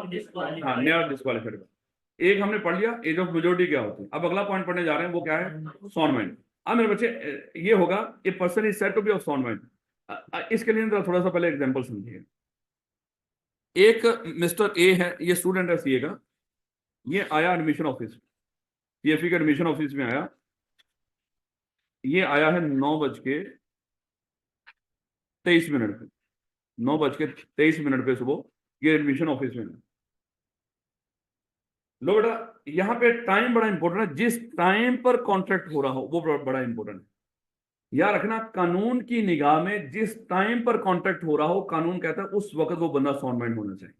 हाँ नियर डिस्क्वालिफाइड। एक हमने पढ़ लिया एज ऑफ मेजोरिटी क्या होती है। अब अगला पॉइंट पढ़ने जा रहे हैं, वो क्या है, सॉन माइंड। अब मेरे बच्चे ये होगा, a person is said to be of sound mind. इसके लिए थोड़ा सा पहले एग्जांपल समझिए। एक मिस्टर ए है, ये स्टूडेंट है सीए का, ये आया एडमिशन ऑफिस, पीएफई के एडमिशन ऑफिस में आया। ये आया है 9:23 पे, 9:23 पे सुबह ये एडमिशन ऑफिस में। लो बेटा, यहाँ पे टाइम बड़ा इंपॉर्टेंट है, जिस टाइम पर कॉन्ट्रैक्ट हो रहा हो वो बड़ा इंपॉर्टेंट है। याद रखना, कानून की निगाह में जिस टाइम पर कॉन्ट्रैक्ट हो रहा हो, कानून कहता है उस वक्त वो बंदा साउंड माइंड होना चाहिए।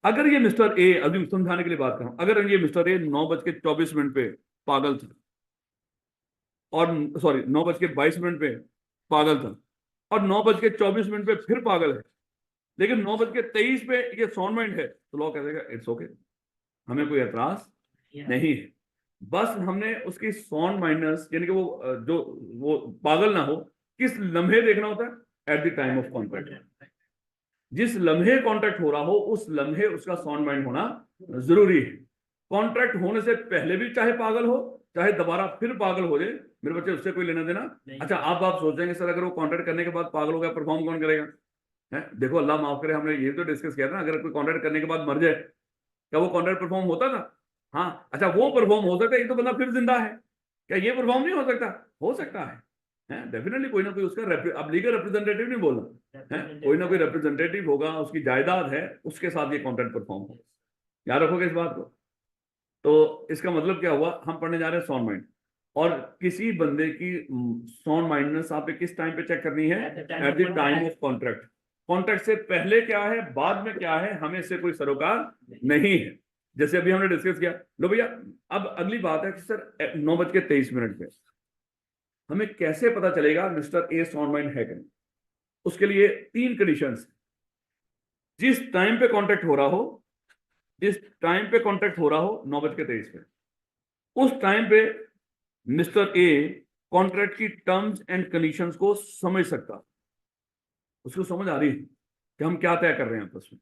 अगर ये मिस्टर ए, अभी समझाने के लिए बात कर रहा हूं, अगर ये मिस्टर ए 9:24 पे पागल था, और सॉरी 9:22 पे पागल था, और 9:24 पे फिर पागल है, लेकिन 9:23 पे ये साउंड माइंड है, तो लॉ कह देगा इट्स ओके, हमें कोई एतराज नहीं है। बस हमने उसकी साउंड माइंडनेस यानी कि वो पागल ना हो, किस लम्हे देखना होता है, eight the time of contract. जिस लम्हे कॉन्ट्रैक्ट हो रहा हो उस लम्हे उसका साउंड माइंड होना जरूरी है। कॉन्ट्रैक्ट होने से पहले भी चाहे पागल हो, चाहे दोबारा फिर पागल हो जाए, मेरे बच्चे उससे कोई लेना देना। अच्छा आप सोचेंगे सर अगर वो कॉन्ट्रैक्ट करने के बाद पागल हो गया परफॉर्म कौन करेगा, है? देखो अल्लाह माफ करे, हमने ये तो डिस्कस किया था ना, अगर कोई कॉन्ट्रैक्ट करने के बाद मर जाए, क्या वो कॉन्ट्रैक्ट परफॉर्म होता था? हाँ, अच्छा वो परफॉर्म हो सकता है, ये तो बंदा फिर जिंदा है, क्या ये परफॉर्म नहीं हो सकता? हो सकता है डेफिनेटली कोई ना कोई उसका अब लीगल रिप्रेजेंटेटिव नहीं बोलना है, कोई ना कोई रिप्रेजेंटेटिव होगा, उसकी जायदाद है, उसके साथ ये कॉन्ट्रैक्ट परफॉर्म होगा। याद रखोगे इस बात को। तो इसका मतलब क्या हुआ, हम पढ़ने जा रहे हैं साउंड माइंड, और किसी बंदे की साउंड माइंडनेस आप किस टाइम पे चेक करनी है, eight the time of contract. Contract से पहले क्या है, बाद में क्या है, हमें इससे कोई सरोकार नहीं है, जैसे अभी हमने डिस्कस किया। लो भैया, अब अगली बात है कि सर 9:23 पे हमें कैसे पता चलेगा मिस्टर ए साउंड माइंड है कि नहीं। उसके लिए 3 कंडीशंस, जिस टाइम पे कॉन्ट्रैक्ट हो रहा हो, जिस टाइम पे कॉन्ट्रैक्ट हो रहा हो 9:23 पे, उस टाइम पे मिस्टर ए कॉन्ट्रैक्ट की टर्म्स एंड कंडीशंस को समझ सकता, उसको समझ आ रही है कि हम क्या तय कर रहे हैं आपस में,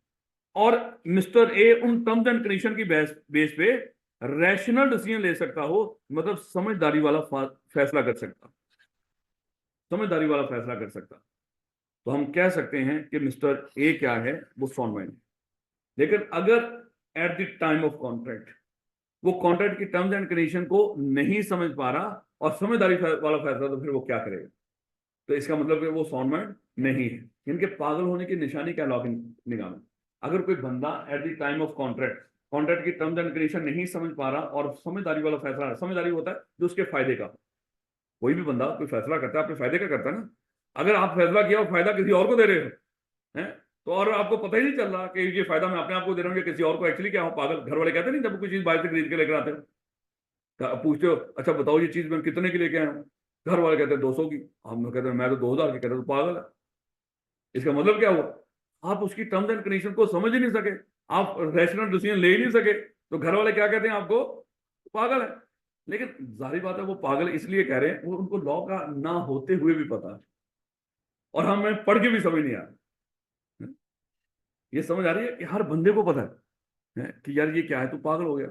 और मिस्टर ए उन टर्म्स एंड कंडीशन की बेस पे रैशनल डिसीजन ले सकता हो, मतलब समझदारी वाला फैसला कर सकता, समझदारी वाला फैसला कर सकता। तो हम कह सकते हैं कि मिस्टर ए क्या है, वो साउंड माइंड। लेकिन अगर eight the time of contract वो कॉन्ट्रैक्ट की टर्म्स एंड कंडीशन को नहीं समझ पा रहा और समझदारी वाला फैसला, तो फिर वो क्या करेगा? तो इसका मतलब है वो साउंड माइंड नहीं है। इनके पागल होने की निशानी क्या लॉ की निगाह में, अगर कोई बंदा eight the time of contract की टर्म्स एंड कंडीशन नहीं समझ पा रहा और समझदारी वाला फैसला, समझदारी होता है जो उसके फायदे का, कोई भी बंदा कोई फैसला करता है अपने फायदे का करता है ना। अगर आप फैसला किया और फायदा किसी और को दे रहे हो, हैं, तो और आपको पता ही नहीं चल रहा कि ये फायदा मैं अपने आप को दे रहा हूँ या किसी और को, एक्चुअली क्या हो, पागल घर वाले कहते नहीं जब कोई चीज बाहर से खरीद के लेकर आते हो, पूछते हो अच्छा बताओ ये चीज मैं कितने की लेके आया हूँ, घर वाले कहते हैं 200 की, हम कहते हैं मैं तो 2000 की, कहते हैं तो पागल है। इसका मतलब क्या हुआ, आप उसकी टर्म्स एंड कंडीशन को समझ ही नहीं सके, आप रैशनल डिसीजन ले ही नहीं सके, तो घर वाले क्या कहते हैं आपको, पागल है। लेकिन जाहिर बात है वो पागल इसलिए कह रहे हैं, वो उनको लॉ का ना होते हुए भी पता है, और हमें पढ़ के भी समझ नहीं आ रहा। ये समझ आ रही है कि हर बंदे को पता है कि यार ये क्या है, तू पागल हो गया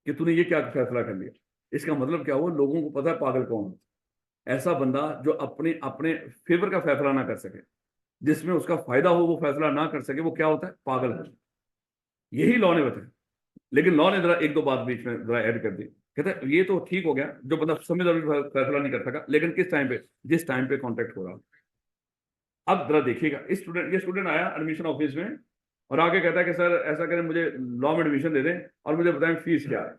कि तूने ये क्या फैसला कर लिया। इसका मतलब क्या हुआ, लोगों को पता है पागल कौन है। ऐसा बंदा जो अपने अपने फेवर का फैसला ना कर सके, जिसमें उसका फायदा हो वो फैसला ना कर सके, वो क्या होता है, पागल है। यही लॉ ने बताया। लेकिन लॉ ने जरा एक दो बात बीच में जरा ऐड कर दी, कहते हैं ये तो ठीक हो गया जो बंदा समझदारी फैसला नहीं कर सका, लेकिन किस टाइम पे, जिस टाइम पे कॉन्ट्रैक्ट हो रहा। अब जरा देखिएगा, ये स्टूडेंट आया एडमिशन ऑफिस में और आगे कहता है कि सर ऐसा करें, मुझे लॉ में एडमिशन दे दें और मुझे बताएं फीस क्या है।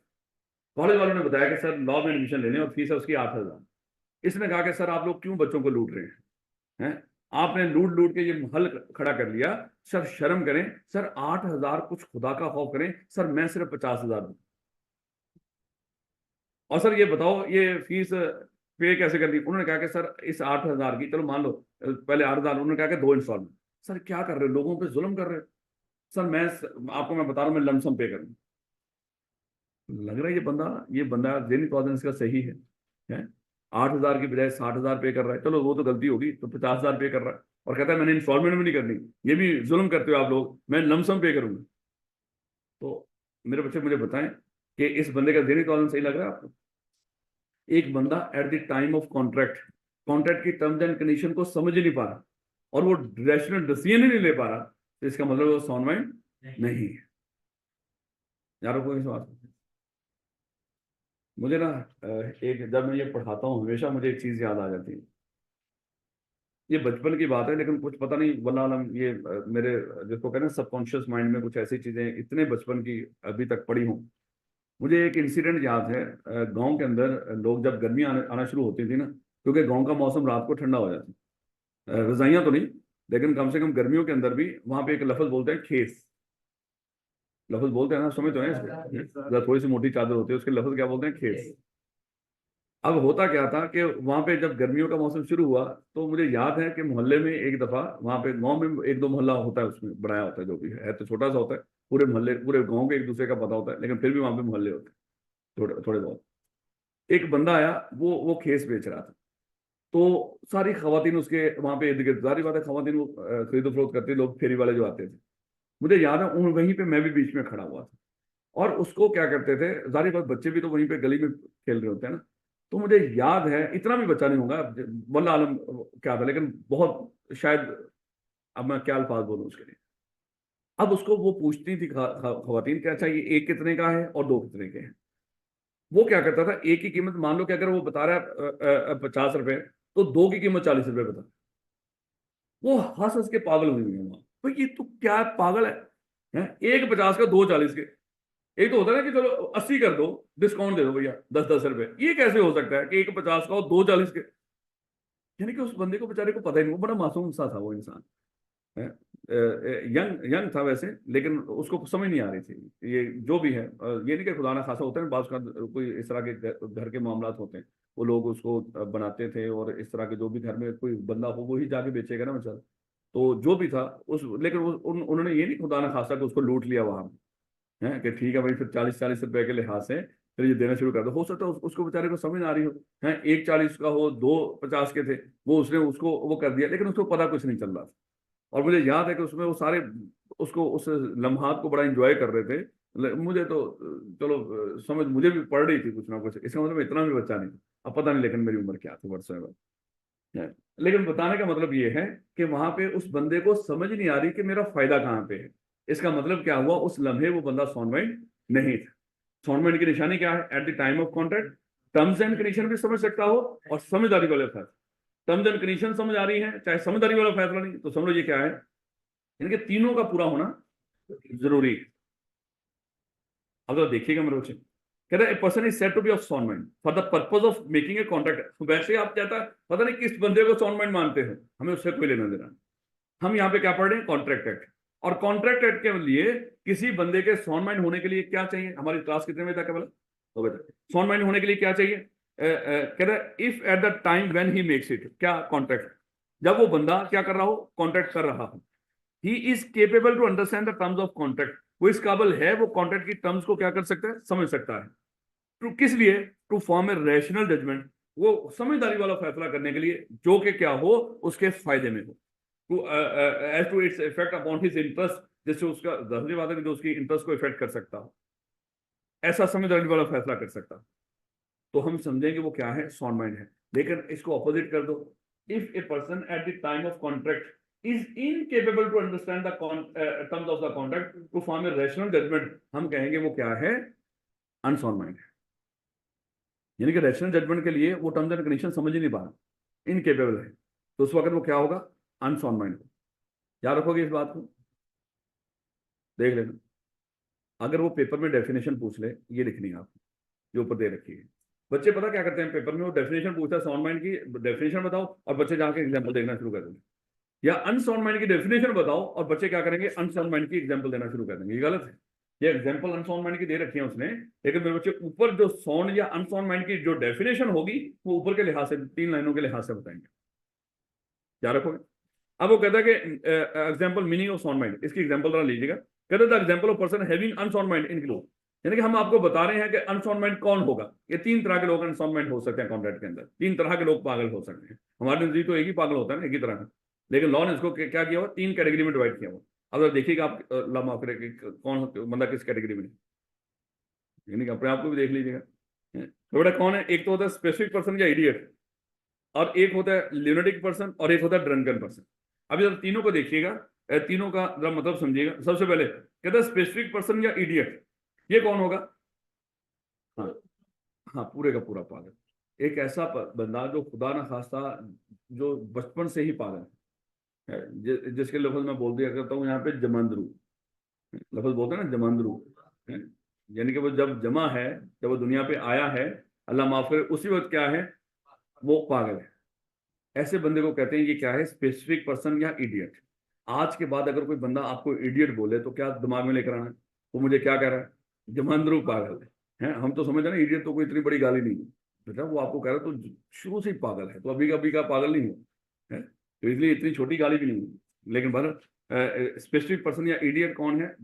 कॉलेज वालों ने बताया कि सर लॉ में एडमिशन लेने और फीस है उसकी 8,000। इसने कहा कि सर आप लोग क्यों बच्चों को लूट रहे हैं, आपने लूट लूट के ये महल खड़ा कर लिया, सर शर्म करें, सर 8,000 कुछ खुदा का खौफ करें, सर मैं सिर्फ 50,000 दूं। और सर ये बताओ ये फीस पे कैसे कर दी। उन्होंने कहा कि सर इस 8,000 की, चलो मान लो पहले 8,000, उन्होंने कहा कि 2 इंस्टॉलमेंट। सर क्या कर रहे हो, लोगों पे जुल्म कर रहे हो। सर आपको मैं बता रहा हूँ, मैं लमसम पे करूँ। लग रहा है ये बंदा जेनी कॉजन का सही है 8,000 की बजाय 60,000 पे कर रहा है, चलो वो तो गलती होगी, तो 50,000 पे कर रहा है, और कहता है मैंने इंस्टॉलमेंट भी नहीं करनी। ये भी जुल्म करते हो आप लोग, मैं लमसम पे करूंगा। तो मेरे बच्चे मुझे बताएं कि इस बंदे का जेनी कॉजन सही लग रहा है आपको। एक बंदा eight the time of contract, contract की टर्म्स एंड कंडीशन को समझ ही नहीं पा रहा, और वो रैशनल डिसीजन ही नहीं ले पा रहा, तो इसका मतलब वो साउंड माइंड नहीं है। यारों को इस बात, मुझे ना एक, जब मैं ये पढ़ाता हूँ हमेशा मुझे एक चीज याद आ जाती है। ये बचपन की बात है, लेकिन कुछ पता नहीं वल्लाह आलम, ये मेरे जिसको कहते हैं सबकॉन्शियस माइंड में कुछ ऐसी चीजें इतने बचपन की अभी तक पड़ी हूँ। मुझे एक इंसिडेंट याद है, गांव के अंदर लोग जब गर्मी आना शुरू होती थी ना, क्योंकि गांव का मौसम रात को ठंडा हो जाता है, रजाइयां तो नहीं, लेकिन कम से कम गर्मियों के अंदर भी वहां पे एक लफ्ज बोलते हैं खेस। लफ्ज बोलते हैं ना, समझ तो है इसको, थोड़ी सी मोटी चादर होती है उसके, लफ्ज क्या बोलते हैं, खेस। अब होता क्या था कि वहां पे जब गर्मियों का मौसम शुरू हुआ, तो मुझे याद है कि मोहल्ले में एक दफा, वहां पे गांव में एक दो मोहल्ला होता है, उसमें बनाया होता है, जो भी है तो छोटा सा होता है, पूरे मोहल्ले पूरे गांव के एक दूसरे का पता होता है, लेकिन फिर भी वहां पे मोहल्ले होते हैं थोड़े थोड़े बहुत। एक बंदा आया, वो खेस बेच रहा था, तो सारी खवातीन उसके वहां पे इर्द गिर्द, सारी बात है खवातीन वो खरीदो फरोख्त करते, लोग फेरी वाले जो आते थे। मुझे याद है वहीं पे मैं भी बीच में खड़ा हुआ था, और उसको क्या करते थे, जारी बात बच्चे भी तो वहीं पे गली में खेल रहे होते हैं ना। तो मुझे याद है, इतना भी बच्चा नहीं होगा, वल्लाह आलम क्या था, लेकिन बहुत शायद, अब मैं क्या अल्फाज बोलूं उसके लिए। अब उसको वो पूछती थी खवातीन कि अच्छा ये एक कितने का है और दो कितने के हैं। वो क्या करता था, एक की कीमत मान लो कि अगर वो बता रहा है 50 रुपए, तो दो की कीमत 40 रुपए बता। वो हंस हंस के पागल हुई है वहां, तो ये तू क्या पागल है, एक 50 का, दो 40 के। एक तो होता है ना कि चलो 80 कर दो, डिस्काउंट दे दो भैया 10-10 रुपए, ये कैसे हो सकता है कि एक 50 का और दो 40 के। यानी कि उस बंदे को बेचारे को पता ही नहीं, वो बड़ा मासूम सा था वो इंसान, यंग यंग था वैसे, लेकिन उसको समझ नहीं आ रही थी ये जो भी है। ये नहीं कि खुदा ना खासा होता है, बात का कोई इस तरह के घर के मामला होते हैं, वो लोग उसको बनाते थे, और इस तरह के जो भी घर में कोई बंदा हो वो ही जाके बेचेगा ना बेचारा। तो जो भी था उस, लेकिन उन्होंने ये नहीं खुदा ना खासा कि उसको लूट लिया वहां, है कि ठीक है भाई फिर 40-40 रुपए के लिहाज से फिर ये देना शुरू कर दो। हो सकता है उसको बेचारे को समझ ना आ रही हो, है एक 40 का हो, दो 50 के थे, वो उसने उसको वो कर दिया, लेकिन उसको पता कुछ नहीं चल रहा था। और मुझे याद है कि उसमें वो सारे उसको उस लम्हात को बड़ा एंजॉय कर रहे थे। मुझे तो चलो समझ मुझे भी पड़ रही थी कुछ ना कुछ, इसका मतलब इतना भी बच्चा नहीं, अब पता नहीं लेकिन मेरी उम्र क्या थी वर्षों में। लेकिन बताने का मतलब ये है कि वहां पे उस बंदे को समझ नहीं आ रही कि मेरा फायदा कहाँ पे है। इसका मतलब क्या हुआ, उस लम्हे वो बंदा सॉन्वेंट नहीं था। सॉन्वेंट की निशानी क्या है, eight the time of contract terms and condition भी समझ सकता हो, और समझदारी वाले फैसला, टर्म्स एंड कंडीशन समझ आ रही है चाहे समझदारी वाला फैसला नहीं, तो समझ लो ये क्या है, इनके तीनों का पूरा होना जरूरी है। अब तो देखिएगा मेरे बच्चे, कहता है person is said to be of sound mind for the purpose of making a contract. वैसे आप कहता पता नहीं किस बंदे को साउंड माइंड मानते हैं, हमें उससे कोई लेना देना। हम यहाँ पे क्या पढ़ रहे हैं, कॉन्ट्रैक्ट एक्ट। और कॉन्ट्रैक्ट एक्ट के लिए किसी बंदे के साउंड माइंड होने के लिए क्या चाहिए, हमारी क्लास कितने बजे तक है बोला, तो बेटा साउंड माइंड होने के लिए क्या चाहिए? कहता है if at the time when he makes it, क्या कॉन्ट्रैक्ट, जब वो बंदा क्या कर रहा हो, कॉन्ट्रैक्ट कर रहा हो, he is capable to understand the terms of contract, वो इस काबिल है, वो कॉन्ट्रैक्ट की टर्म्स को क्या कर सकता है, समझ सकता है। टू किस लिए? To form a rational judgement, वो समझदारी वाला फैसला करने के लिए जो कि क्या हो, उसके फायदे में हो। To as to its effect upon his interest, जिससे उसका जाहिर बात है कि जो उसकी इंटरेस्ट को इफेक्ट कर सकता हो, ऐसा समझदारी वाला फैसला कर सकता, तो हम समझेंगे वो क्या है, साउंड माइंड है। लेकिन इसको अपोजिट कर दो, if a person at the time of contract is incapable to understand the terms of the contract to form a rational judgement, हम कहेंगे वो क्या है, अनसाउंड माइंड है। यानी कि रैशनल जजमेंट के लिए वो टर्म्स एंड कंडीशन समझ ही नहीं पा रहा, इनकेपेबल है, तो उस वक्त वो क्या होगा, अनसाउंड माइंड। याद रखोगे इस बात को, देख लेना। अगर वो पेपर में डेफिनेशन पूछ ले, ये लिखनी है आपको जो ऊपर दे रखी है। बच्चे पता क्या करते हैं, पेपर में वो डेफिनेशन पूछता है साउंड माइंड की, डेफिनेशन बताओ, और बच्चे जाके एग्जांपल देखना शुरू कर देंगे। या अनसाउंड माइंड की डेफिनेशन बताओ और बच्चे क्या करेंगे, अनसाउंड माइंड की एग्जांपल देना शुरू कर देंगे। ये गलत है। ये एग्जांपल अनसाउंड माइंड की दे रखी है उसने, लेकिन मेरे बच्चे ऊपर जो साउंड या अनसाउंड माइंड की जो डेफिनेशन होगी वो ऊपर के लिहाज से 3 लाइनों के लिहाज से बताएंगे। क्या रखोगे? अब वो कहता है कि example meaning of sound mind, इसकी एग्जांपल जरा लीजिएगा। कहता है the example of person having unsound mind include, यानी कि हम आपको बता रहे हैं कि अनसाउंड माइंड कौन होगा। ये 3 तरह के लोग अनसाउंड माइंड हो सकते हैं कॉन्ट्रैक्ट के अंदर, 3 तरह के लोग पागल हो सकते हैं। हमारे नजदीक तो एक ही पागल होता है ना, एक ही तरह का, लेकिन लॉ ने इसको क्या किया हुआ, 3 कैटेगरी में डिवाइड किया हुआ। अब देखिएगा आप ला माफ करें कौन बंदा किस कैटेगरी में, यानी कि अपने आप को भी देख लीजिएगा। तो बेटा कौन है, एक तो होता है स्पेसिफिक पर्सन या इडियट, और एक होता है ल्यूनेटिक पर्सन, और एक होता है ड्रंकन पर्सन। अब जब तीनों को देखिएगा, तीनों का जरा मतलब समझिएगा। सबसे पहले कहता है स्पेसिफिक पर्सन या इडियट, ये कौन होगा? हाँ, हाँ, पूरे का पूरा पागल। एक ऐसा बंदा जो खुदा ना खास्ता जो बचपन से ही पागल है, जिसके लफ्ज मैं बोल दिया करता हूँ यहाँ पे जमंदरू, लफ्ज बोलते हैं ना जमंदरू, यानी कि वो जब जमा है, जब वो दुनिया पे आया है, अल्लाह माफ करे, उसी वक्त क्या है, वो पागल है। ऐसे बंदे को कहते हैं ये क्या है, स्पेसिफिक पर्सन या इडियट। आज के बाद अगर कोई बंदा आपको इडियट बोले तो क्या दिमाग में लेकर आना है, वो मुझे क्या कह रहा है, जमंदरू पागल है। हम तो समझ रहे हैं इडियट तो कोई इतनी बड़ी गाली नहीं है बेटा, वो आपको कह रहा है तो शुरू से ही पागल है, तो अभी का पागल नहीं है, तो इसलिए इतनी छोटी गाली भी नहीं है। लेकिन भर स्पेसिफिक पर्सन या इडियट कौन है,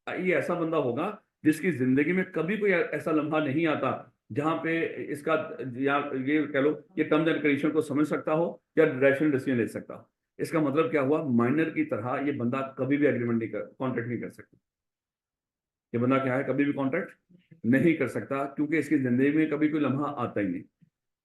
ये ऐसा बंदा होगा जिसकी जिंदगी में कभी कोई ऐसा लम्हा नहीं आता जहां पे इसका, या ये कह लो, ये टर्म्स एंड कंडीशन को समझ सकता हो या रैशनल डिसीजन ले सकता हो। इसका मतलब क्या हुआ, माइनर की तरह ये बंदा कभी भी एग्रीमेंट नहीं कर, कॉन्ट्रैक्ट नहीं कर सकता। ये बंदा क्या है, कभी भी कॉन्ट्रैक्ट नहीं कर सकता, क्योंकि इसकी जिंदगी में कभी कोई लम्हा आता ही नहीं।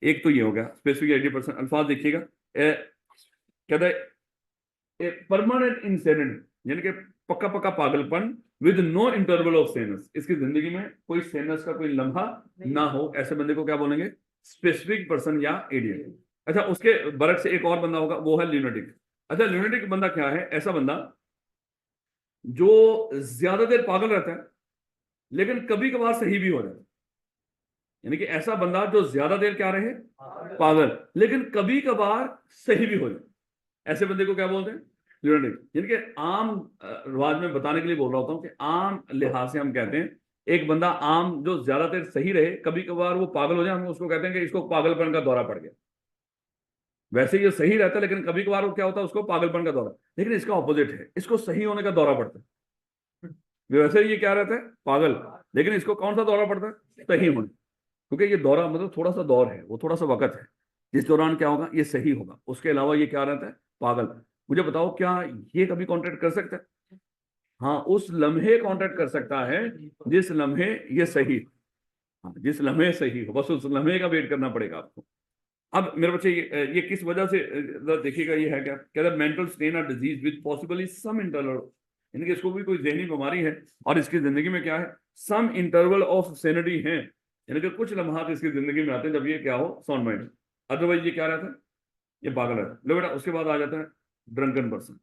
एक तो ये हो गया स्पेसिफिक 80%। अल्फाज देखिएगा, कहता है परमानेंट इंसिडेंट, यानी कि पक्का पक्का पागलपन, विद नो इंटरवल ऑफ सेनस, इसकी जिंदगी में कोई सेनस का कोई लम्हा ना हो, ऐसे बंदे को क्या बोलेंगे, स्पेसिफिक पर्सन या इडियट। अच्छा, उसके बरक से एक और बंदा होगा, वो है ल्यूनेटिक। अच्छा, ल्यूनेटिक बंदा क्या है, ऐसा बंदा जो ज्यादा देर पागल रहता है लेकिन कभी कभार सही भी हो जाता है। यानी कि ऐसा बंदा जो ज्यादा देर क्या रहे, पागल, लेकिन कभी कभार सही भी हो जाए, ऐसे बंदे को क्या बोलते हैं, ल्यूनेटिक। यानी कि आम रिवाज में बताने के लिए बोल रहा होता हूं कि आम लिहाज से हम कहते हैं एक बंदा आम जो ज्यादा देर सही रहे, कभी कभार वो पागल हो जाए, हम उसको कहते हैं कि इसको पागलपन का दौरा पड़ गया। वैसे ये सही रहता है लेकिन कभी कभार वो क्या होता है, उसको पागलपन का दौरा। लेकिन इसका ऑपोजिट है, इसको सही होने का दौरा पड़ता है। वैसे ये क्या रहता है, पागल, लेकिन इसको कौन सा दौरा पड़ता है, सही होने। क्योंकि ये दौरा मतलब थोड़ा सा दौर है, वो थोड़ा सा वक्त है जिस दौरान क्या होगा, ये सही होगा। उसके अलावा ये क्या रहता है, पागल। मुझे बताओ क्या ये कभी कॉन्ट्रैक्ट कर सकता है? हाँ, उस लम्हे कॉन्ट्रैक्ट कर सकता है जिस लम्हे ये सही, हाँ, जिस लम्हे सही हो, बस उस लम्हे का वेट करना पड़ेगा आपको। अब मेरे बच्चे ये किस वजह से, देखिएगा ये है क्या, कहता है मेंटल स्ट्रेन और disease with possibly some interval, यानी कि इसको भी कोई जहनी बीमारी है और इसकी जिंदगी में क्या है, सम इंटरवल ऑफ सैनिटी है, यानी कि कुछ लम्हात इसकी जिंदगी में आते हैं जब ये क्या हो, साउंड माइंड। अदरवाइज ये क्या रहता है, ये पागल रहता है। लो बेटा, उसके बाद आ जाता है ड्रंकन पर्सन,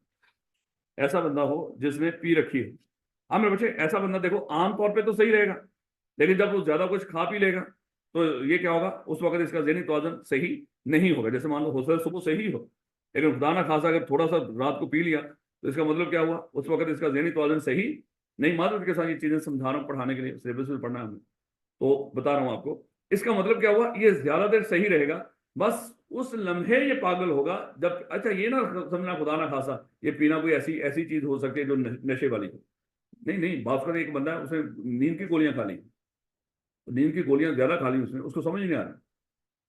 ऐसा बंदा हो जिसने पी रखी है। हाँ मेरे बच्चे, ऐसा बंदा देखो आमतौर पे तो सही रहेगा, लेकिन जब वो ज्यादा कुछ खा पी लेगा तो ये क्या होगा, उस वक्त इसका ज़हनी तौज़ुन सही नहीं होगा। जैसे मान लो हो सकता है सुबह सही हो, लेकिन खुदा ना खासा अगर थोड़ा सा रात को पी लिया तो इसका मतलब क्या हुआ, उस वक्त इसका ज़हनी तौज़ुन सही नहीं। मादरत के साथ ये चीजें समझा रहा हूँ पढ़ाने के लिए, सिलेबस में पढ़ना है हमें। तो बता रहा हूं आपको, इसका मतलब क्या हुआ, ये ज्यादा देर सही रहेगा, बस उस लम्हे ये पागल होगा जब, अच्छा ये ना समझना खुदा ना खासा ये पीना कोई ऐसी ऐसी चीज हो सकती है जो नशे वाली हो, नहीं नहीं, बात कर एक बंदा है उसने नींद की गोलियां खा ली, नींद की गोलियां ज्यादा खा ली उसने, उसको समझ नहीं आ रहा,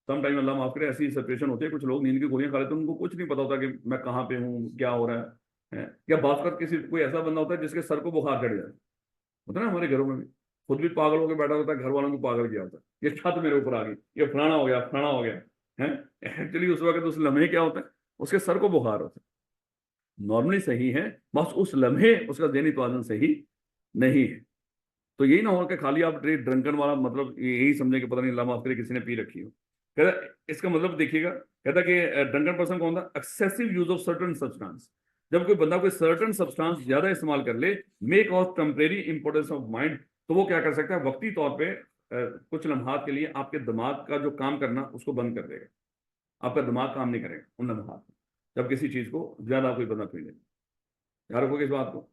सम टाइम अल्लाह माफ करे ऐसी सिचुएशन होती है, कुछ लोग नींद की गोलियां खा लेते हैं, उनको कुछ नहीं पता होता कि मैं कहाँ पे हूँ, क्या हो रहा है? या बात कर किसी कोई ऐसा बंदा होता है जिसके सर को बुखार चढ़ जाए, होता है ना हमारे घरों में भी, खुद भी पागल होकर बैठा होता है, घर वालों को पागल किया होता है, ये छत मेरे ऊपर आ गई, ये फलाना हो गया, फलाना हो गया है, एक्चुअली उस वक्त उस लम्हे क्या होता है, उसके सर को बुखार होता है, नॉर्मली सही है, बस उस लम्हे उसका ज़हनी तवाज़ुन सही नहीं है। तो यही ना हो कि खाली आप ड्रंकन वाला मतलब यही समझे कि पता नहीं अल्लाह माफ करे किसी ने पी रखी हो, कहता इसका मतलब देखिएगा, कहता कि ड्रंकन पर्सन कौन था, excessive use of certain substance, जब कोई बंदा कोई सर्टन सब्सटेंस ज्यादा इस्तेमाल कर ले, make of temporary importance of mind, तो वो क्या कर सकता है, वक्ती तौर पे कुछ लम्हात के लिए आपके दिमाग का जो काम करना उसको बंद कर देगा, आपका दिमाग काम नहीं करेगा उन लम्हात में, जब किसी चीज को ज्यादा कोई बंदा पी ले। याद रखोगे इस बात को।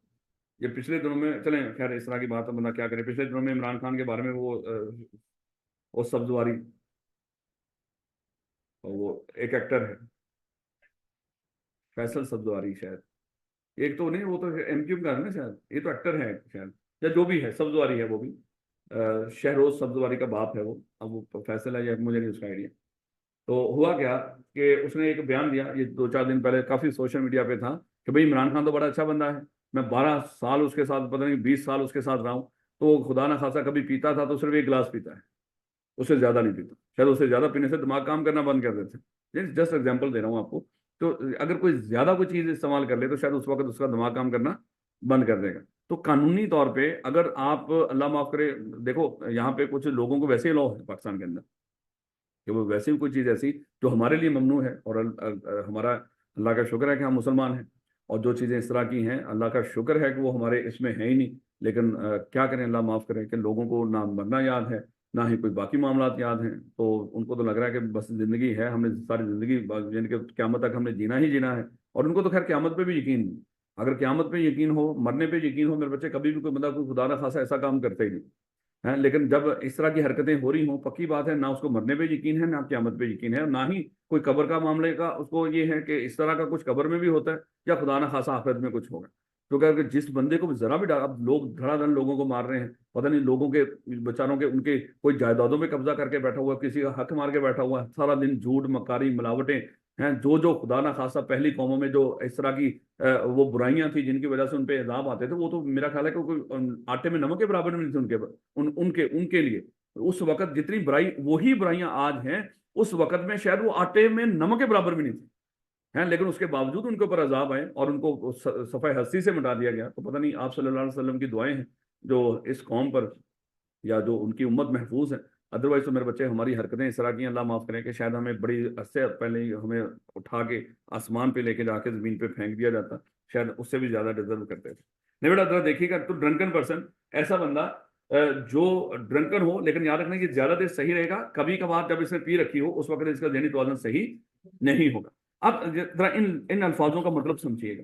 ये पिछले दिनों में, चलें खैर इस तरह की बात है, बंदा क्या करे, पिछले दिनों में इमरान खान के बारे में वो सब्जवारी, वो एक एक्टर है फैसल सब्जवारी शायद, एक तो नहीं, वो तो एमक्यू का है ना शायद, ये तो एक्टर है शायद, या जो भी है सब्जवारी है वो भी, शहरोज सब्जवारी का बाप है वो, अब वो फैसल है या मुझे नहीं उसका आइडिया। तो हुआ क्या कि उसने एक बयान दिया, ये 2-4 दिन पहले काफी सोशल मीडिया पे था, कि भाई इमरान खान तो बड़ा अच्छा बंदा है, मैं 12 साल उसके साथ, पता नहीं 20 साल उसके साथ रहा हूँ, तो खुदा ना खासा कभी पीता था तो सिर्फ एक गिलास पीता है, उससे ज्यादा नहीं पीता, शायद उससे ज्यादा पीने से दिमाग काम करना बंद कर देते, जस्ट एग्जाम्पल दे रहा हूँ आपको। तो अगर कोई ज्यादा कोई चीज इस्तेमाल कर ले तो शायद उस वक्त उसका दिमाग काम करना बंद कर देगा। तो कानूनी तौर पे अगर आप, अल्लाह माफ करे, देखो यहाँ पे कुछ लोगों को वैसे ही लॉ है पाकिस्तान के अंदर कि वो वैसे ही कोई चीज़ ऐसी जो हमारे लिए ममनू है, और हमारा अल्लाह का शुक्र है कि हम मुसलमान हैं, और जो चीज़ें इस तरह की हैं अल्लाह का शुक्र है कि वो हमारे इसमें है ही नहीं, लेकिन क्या करें, अल्लाह माफ़ करें कि लोगों को ना मरना याद है, ना ही कोई बाकी मामलात याद हैं, तो उनको तो लग रहा है कि बस ज़िंदगी है, हमने सारी ज़िंदगी यानी कि क़यामत तक हमने जीना ही जीना है, और उनको तो खैर क़यामत पे भी यकीन नहीं। अगर क़यामत पे यकीन हो, मरने पे यकीन हो, मेरे बच्चे कभी भी कोई बंदा कोई खुदा ना खासा ऐसा काम करते ही नहीं है, लेकिन जब इस तरह की हरकतें हो रही हों, पक्की बात है ना उसको मरने पे यकीन है, ना क़यामत पे यकीन है, और ना ही कोई कब्र का मामले का उसको ये है कि इस तरह का कुछ कब्र में भी होता है या खुदा ना खासा आखिरत में कुछ होगा। क्योंकि अगर जिस बंदे को भी जरा भी अब लोग धड़ाधड़ लोगों को मार रहे हैं, पता नहीं लोगों के बेचारों के उनके कोई जायदादों में कब्जा करके बैठा हुआ है, किसी का हक मार के बैठा हुआ है, सारा दिन झूठ मकारी मिलावटें हैं, जो जो खुदा ना खासा पहली कौमों में जो इस तरह की वो बुराइयां थी जिनकी वजह से उन पे इल्जाम आते थे, वो तो मेरा ख्याल है कि कोई आटे में नमक के बराबर में नहीं थे उनके उनके उनके लिए। उस वक्त जितनी बुराई, वही बुराइयां आज हैं, उस वक्त में शायद वो आटे में नमक के बराबर भी नहीं थी हैं, लेकिन उसके बावजूद उनके ऊपर अजाब आए और उनको सफाई हस्ती से मिटा दिया गया। तो पता नहीं आप सल्लल्लाहु अलैहि वसल्लम की दुआएं हैं जो इस कौम पर, या जो उनकी उम्मत महफूज है। अदरवाइज तो मेरे बच्चे हमारी हरकतें इस तरह की, अल्लाह माफ करें, कि शायद हमें बड़ी अरसे पहले ही हमें उठा के आसमान पे लेके जाके जमीन पे फेंक दिया जाता, शायद उससे भी ज्यादा डिजर्व करते थे। नहीं बेटा, जरा देखिएगा, तो ड्रंकन पर्सन, ऐसा बंदा जो ड्रंकन हो, लेकिन याद रखना कि ज्यादा देर सही रहेगा, कभी कभार जब इसने पी रखी हो उस वक्त इसका ज़हनी तवाज़ुन सही नहीं होगा। अब जरा इन इन अल्फाजों का मतलब समझिएगा।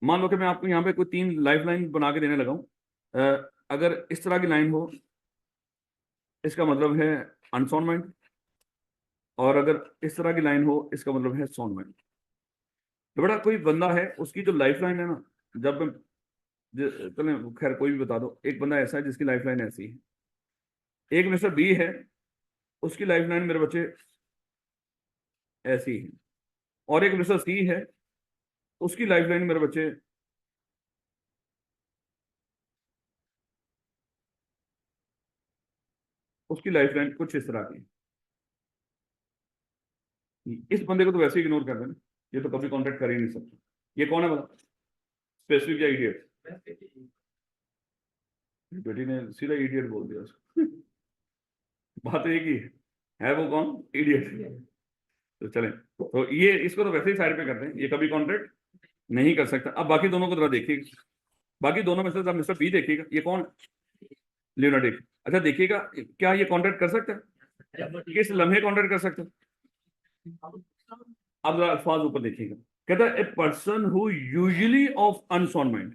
मान लो कि मैं आपको यहाँ पे कोई 3 लाइफ लाइन बना के देने लगा हूँ, अगर इस तरह की लाइन हो इसका मतलब है अनसॉन्ड, और अगर इस तरह की लाइन हो इसका मतलब है सॉन्ड। तो बड़ा कोई बंदा है उसकी जो लाइफ लाइन है ना, जब चले खैर कोई भी बता दो, एक बंदा ऐसा है जिसकी लाइफ लाइन ऐसी है, एक मिस्टर बी है, उसकी लाइफ लाइन मेरे बच्चे ऐसी है, और एक मिस्टर सी है, उसकी लाइफ लाइन मेरे बच्चे उसकी लाइफ लाइन कुछ इस तरह की। इस बंदे को तो वैसे ही इग्नोर कर देना, ये तो कभी कांटेक्ट कर ही नहीं सकता। ये कौन है बता, स्पेसिफिक या इडियट? बेटी ने सीधा इडियट बोल दिया उसको। बात एक ही है वो कौन, इडियट। तो चलें, तो ये इसको तो वैसे ही साइड पे करते हैं, ये कभी कॉन्ट्रैक्ट नहीं कर सकता। अब बाकी दोनों को जरा देखिएगा, बाकी दोनों में से जब मिस्टर बी देखिएगा, ये कौन है, लियोनार्डो। अच्छा देखिएगा, क्या ये कॉन्ट्रैक्ट कर सकता है, किस लम्हे कॉन्ट्रैक्ट कर सकता है? अब जरा अल्फाज ऊपर देखिएगा, कहता है a person who usually of unsound mind,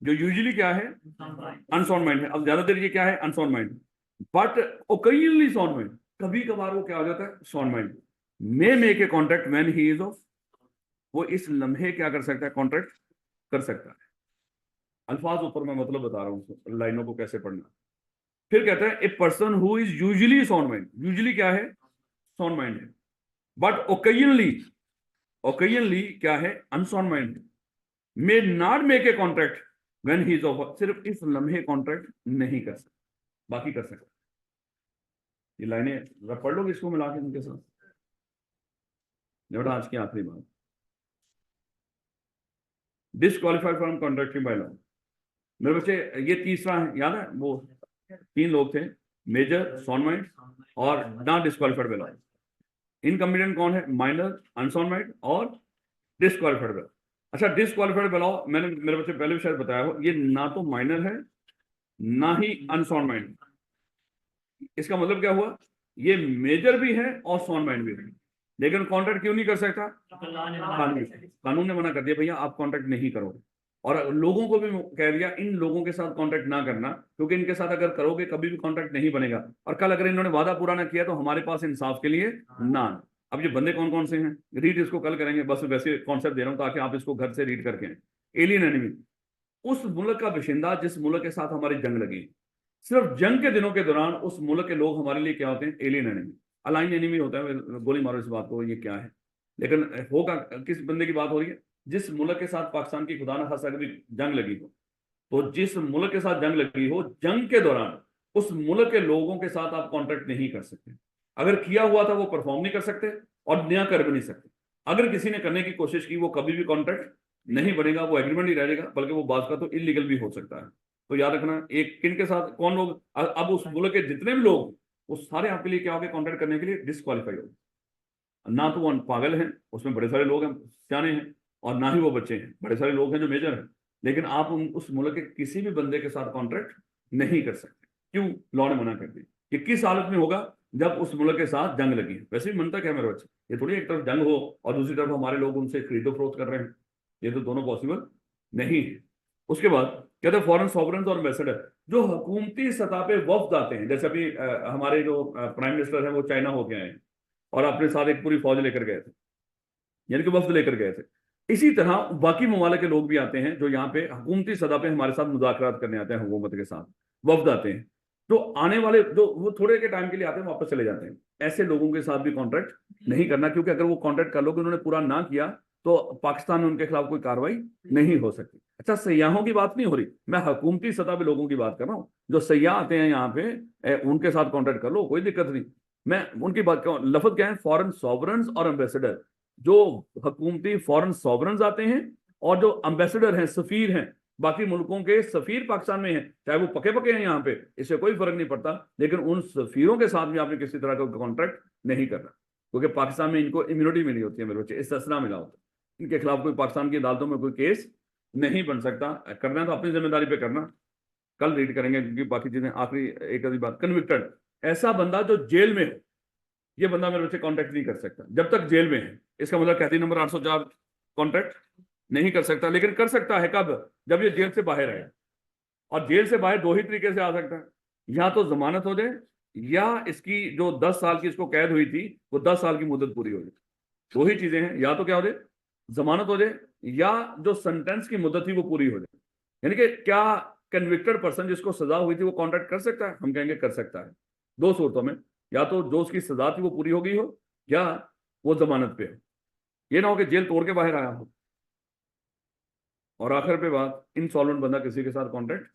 जो यूजुअली क्या है, अनसाउंड माइंड है। अब ज्यादातर ये क्या है, unsound mind, but occasionally sound mind, कभी कभार वो क्या हो जाता है, sound mind. May make a contract when he is of, वो इस लम्हे क्या कर सकता है, कॉन्ट्रैक्ट कर सकता है। अल्फाज ऊपर मैं मतलब बता रहा हूँ, लाइनों को कैसे पढ़ना। फिर कहता है a person who is usually sound mind, usually क्या है, साउंड माइंड है, बट ओकेजनली, ओकेजनली क्या है, unsound mind, may not make a contract when he is of, सिर्फ इस लम्हे कॉन्ट्रैक्ट नहीं कर सकता, बाकी कर सकता। ये लाइनें पढ़ लोगे इसको मिला के उनके साथ, आज की आखिरी बात, disqualified from contracting by law. मेरे बच्चे ये तीसरा है, याद है वो 3 लोग थे, मेजर, साउंड माइंड और not disqualified by law. Incompetent कौन है, माइनर, अनसाउंड माइंड और डिसक्वालीफाइड बाय लॉ। अच्छा, डिसक्वालीफाइड बाय लॉ मैंने मेरे बच्चे पहले भी शायद बताया हो, ये ना तो माइनर है ना ही अनसाउंड माइंड। इसका मतलब क्या हुआ, ये मेजर भी है और साउंड माइंड भी है, लेकिन कॉन्ट्रैक्ट क्यों नहीं कर सकता, कानून ने मना कर दिया, भैया आप कॉन्ट्रैक्ट नहीं करोगे। और लोगों को भी कह दिया इन लोगों के साथ कॉन्ट्रैक्ट ना करना, क्योंकि इनके साथ अगर करोगे कभी भी कॉन्ट्रैक्ट नहीं बनेगा, और कल अगर इन्होंने वादा पूरा ना किया तो हमारे पास इंसाफ के लिए ना। अब ये बंदे कौन कौन से हैं, रीड इसको कल करेंगे, बस वैसे कॉन्सेप्ट दे रहा हूं ताकि आप इसको घर से रीड करके। एलियन एनिमी, उस मुल्क का बाशिंदा जिस मुल्क के साथ हमारी जंग लगी, सिर्फ जंग के दिनों के दौरान उस मुल्क के लोग हमारे लिए क्या होते हैं, एलियन एनिमी। अलाइन एनिमी होता है, गोली मारो इस बात को, ये क्या है, लेकिन होगा किस बंदे की बात हो रही है, जिस मुल्क के साथ पाकिस्तान की खुदा न खास्ता कभी जंग लगी हो, तो जिस मुल्क के साथ जंग लगी हो, जंग के दौरान उस मुल्क के लोगों के साथ आप कॉन्ट्रैक्ट नहीं कर सकते। अगर किया हुआ था वो परफॉर्म नहीं कर सकते और नया कर भी नहीं सकते। अगर किसी ने करने की कोशिश की वो कभी भी कॉन्ट्रैक्ट नहीं बनेगा, वो एग्रीमेंट ही रहेगा, बल्कि वो बात का तो इलीगल भी हो सकता है। तो याद रखना, एक किन के साथ कौन लोग, अब उस मुल्क के जितने भी लोग, वो सारे आपके लिए क्या हो गए, कॉन्ट्रैक्ट करने के लिए डिस्क्वालीफाई हो। ना तो वो पागल हैं, उसमें बड़े सारे लोग हैं सियाने हैं, और ना ही वो बच्चे हैं, बड़े सारे लोग हैं जो मेजर हैं, लेकिन आप उस मुल्क के किसी भी बंदे के साथ कॉन्ट्रैक्ट नहीं कर सकते। क्यों, लॉ ने मना कर दी। कि किस हालत में होगा, जब उस मुल्क के साथ जंग लगी है। वैसे भी मनता क्या है मेरे बच्चे, ये थोड़ी एक तरफ जंग हो और दूसरी तरफ हमारे लोग उनसे खरीदो फरोख्त कर रहे हैं, ये तो दोनों पॉसिबल नहीं है। उसके बाद कहते हैं फॉरेन सॉवरेन्स और एम्बेसडर, जो हुकूमती सतह पे वफ्द आते हैं, जैसे अभी हमारे जो प्राइम मिनिस्टर है वो चाइना होके आए हैं और अपने साथ एक पूरी फौज लेकर गए थे, यानी कि वफ्द लेकर गए थे। इसी तरह बाकी ममालिक के लोग भी आते हैं जो यहाँ पे हुकूमती सतह पे हमारे साथ मुज़ाकरात करने आते हैं, हुकूमत के साथ वफ्द आते हैं। तो आने वाले जो वो थोड़े के टाइम के लिए आते हैं वापस चले जाते हैं, ऐसे लोगों के साथ भी कॉन्ट्रैक्ट नहीं करना, क्योंकि अगर वो कॉन्ट्रैक्ट कर लो कि उन्होंने पूरा ना किया तो पाकिस्तान में उनके खिलाफ कोई कार्रवाई नहीं हो सकती। अच्छा, सयाहों की बात नहीं हो रही, मैं हुकूमती सतह पे लोगों की बात कर रहा हूँ, जो सयाह आते हैं यहाँ पे, उनके साथ कॉन्ट्रैक्ट कर लो, कोई दिक्कत नहीं। मैं उनकी बात कर, लफ्ज क्या है, फॉरेन सॉवरेन्स और एम्बेसडर, जो हुकूमती फॉरेन सॉवरेन्स आते हैं और जो एम्बेसडर हैं, सफीर हैं, बाकी मुल्कों के सफीर पाकिस्तान में हैं, चाहे वो पके पके हैं यहाँ पे, इससे कोई फर्क नहीं पड़ता, लेकिन उन सफीरों के साथ भी आपने किसी तरह का कॉन्ट्रैक्ट नहीं करना, क्योंकि पाकिस्तान में इनको इम्यूनिटी मिली होती है मेरे बच्चे, इस्तिस्ना मिला होता है, इनके खिलाफ कोई पाकिस्तान की अदालतों में कोई केस नहीं बन सकता। करना है तो अपनी जिम्मेदारी पे करना, कल रीड करेंगे, क्योंकि बाकी चीजें आखिरी एक आधी बात। कन्विक्टेड, ऐसा बंदा जो जेल में हो, ये बंदा मेरे बच्चे कॉन्ट्रैक्ट नहीं कर सकता जब तक जेल में है। इसका मतलब कहती नंबर 804 कॉन्ट्रैक्ट नहीं कर सकता, लेकिन कर सकता है कब, जब ये जेल से बाहर आए। और जेल से बाहर दो ही तरीके से आ सकता है, या तो जमानत हो जाए, या इसकी जो 10 साल की इसको कैद हुई थी वो 10 साल की मुद्दत पूरी हो जाए। दो ही चीजें हैं, या तो क्या हो जाए, जमानत हो जाए, या जो सेंटेंस की मुद्दत थी वो पूरी हो जाए। यानी कि क्या कन्विक्टेड पर्सन जिसको सजा हुई थी वो कॉन्ट्रैक्ट कर सकता है, हम कहेंगे कर सकता है। दो सूरतों में, या तो जो उसकी सजा थी वो पूरी हो गई हो, या वो जमानत पे हो, ये ना हो कि जेल तोड़ के बाहर आया हो। और आखिर पे बात, इनसॉल्वेंट बंदा किसी के साथ कॉन्ट्रैक्ट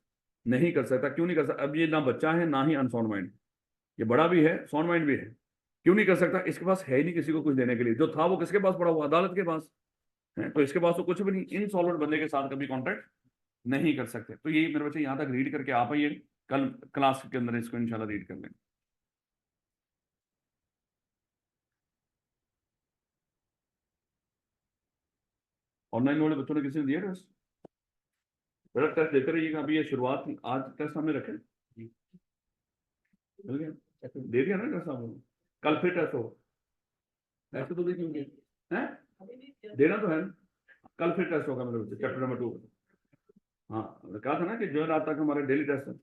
नहीं कर सकता। क्यों नहीं कर सकता, अब ये ना बच्चा है ना ही अनसाउंड माइंड, ये बड़ा भी है साउंड माइंड भी है। क्यों नहीं कर सकता, इसके पास है ही नहीं किसी को कुछ देने के लिए, जो था वो किसके पास पड़ा हुआ, अदालत के पास है, तो इसके पास तो कुछ भी नहीं। इनसॉल्वेंट बंदे के साथ कभी कॉन्ट्रैक्ट नहीं कर सकते। तो यही मेरे बच्चे यहाँ तक रीड करके आप ये कल क्लास के अंदर इसको इंशाल्लाह रीड कर लेंगे। ऑनलाइन वाले बच्चों ने किसी ने दिया टेस्ट, बड़ा टेस्ट देते रहिएगा। अभी ये शुरुआत, आज टेस्ट हमने रखे, मिल गया, दे दिया ना टेस्ट आपको, कल फिर टेस्ट हो, ऐसे तो देखेंगे हैं, देना तो है ना, कल फिर टेस्ट होगा मेरे बच्चे चैप्टर नंबर 2। हाँ, कहा था ना कि जो है रात तक हमारे डेली टेस्ट है,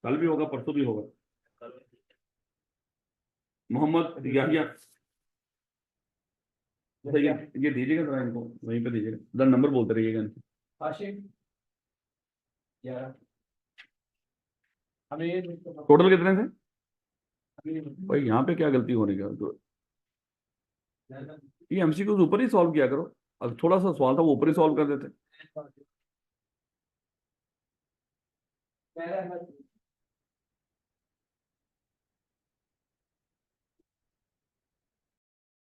कल भी होगा, परसों भी होगा। मोहम्मद याहिया, अच्छा ये दीजिएगा जरा इनको, वहीं पे दीजिएगा, जरा नंबर बोलते रहिएगा इनके। हाशिम 11 हमें टोटल कितने थे भाई, यहाँ पे क्या गलती होने का तो, ये एमसीक्यू ऊपर ही सॉल्व किया करो, अब थोड़ा सा सवाल था वो ऊपर ही सॉल्व कर देते।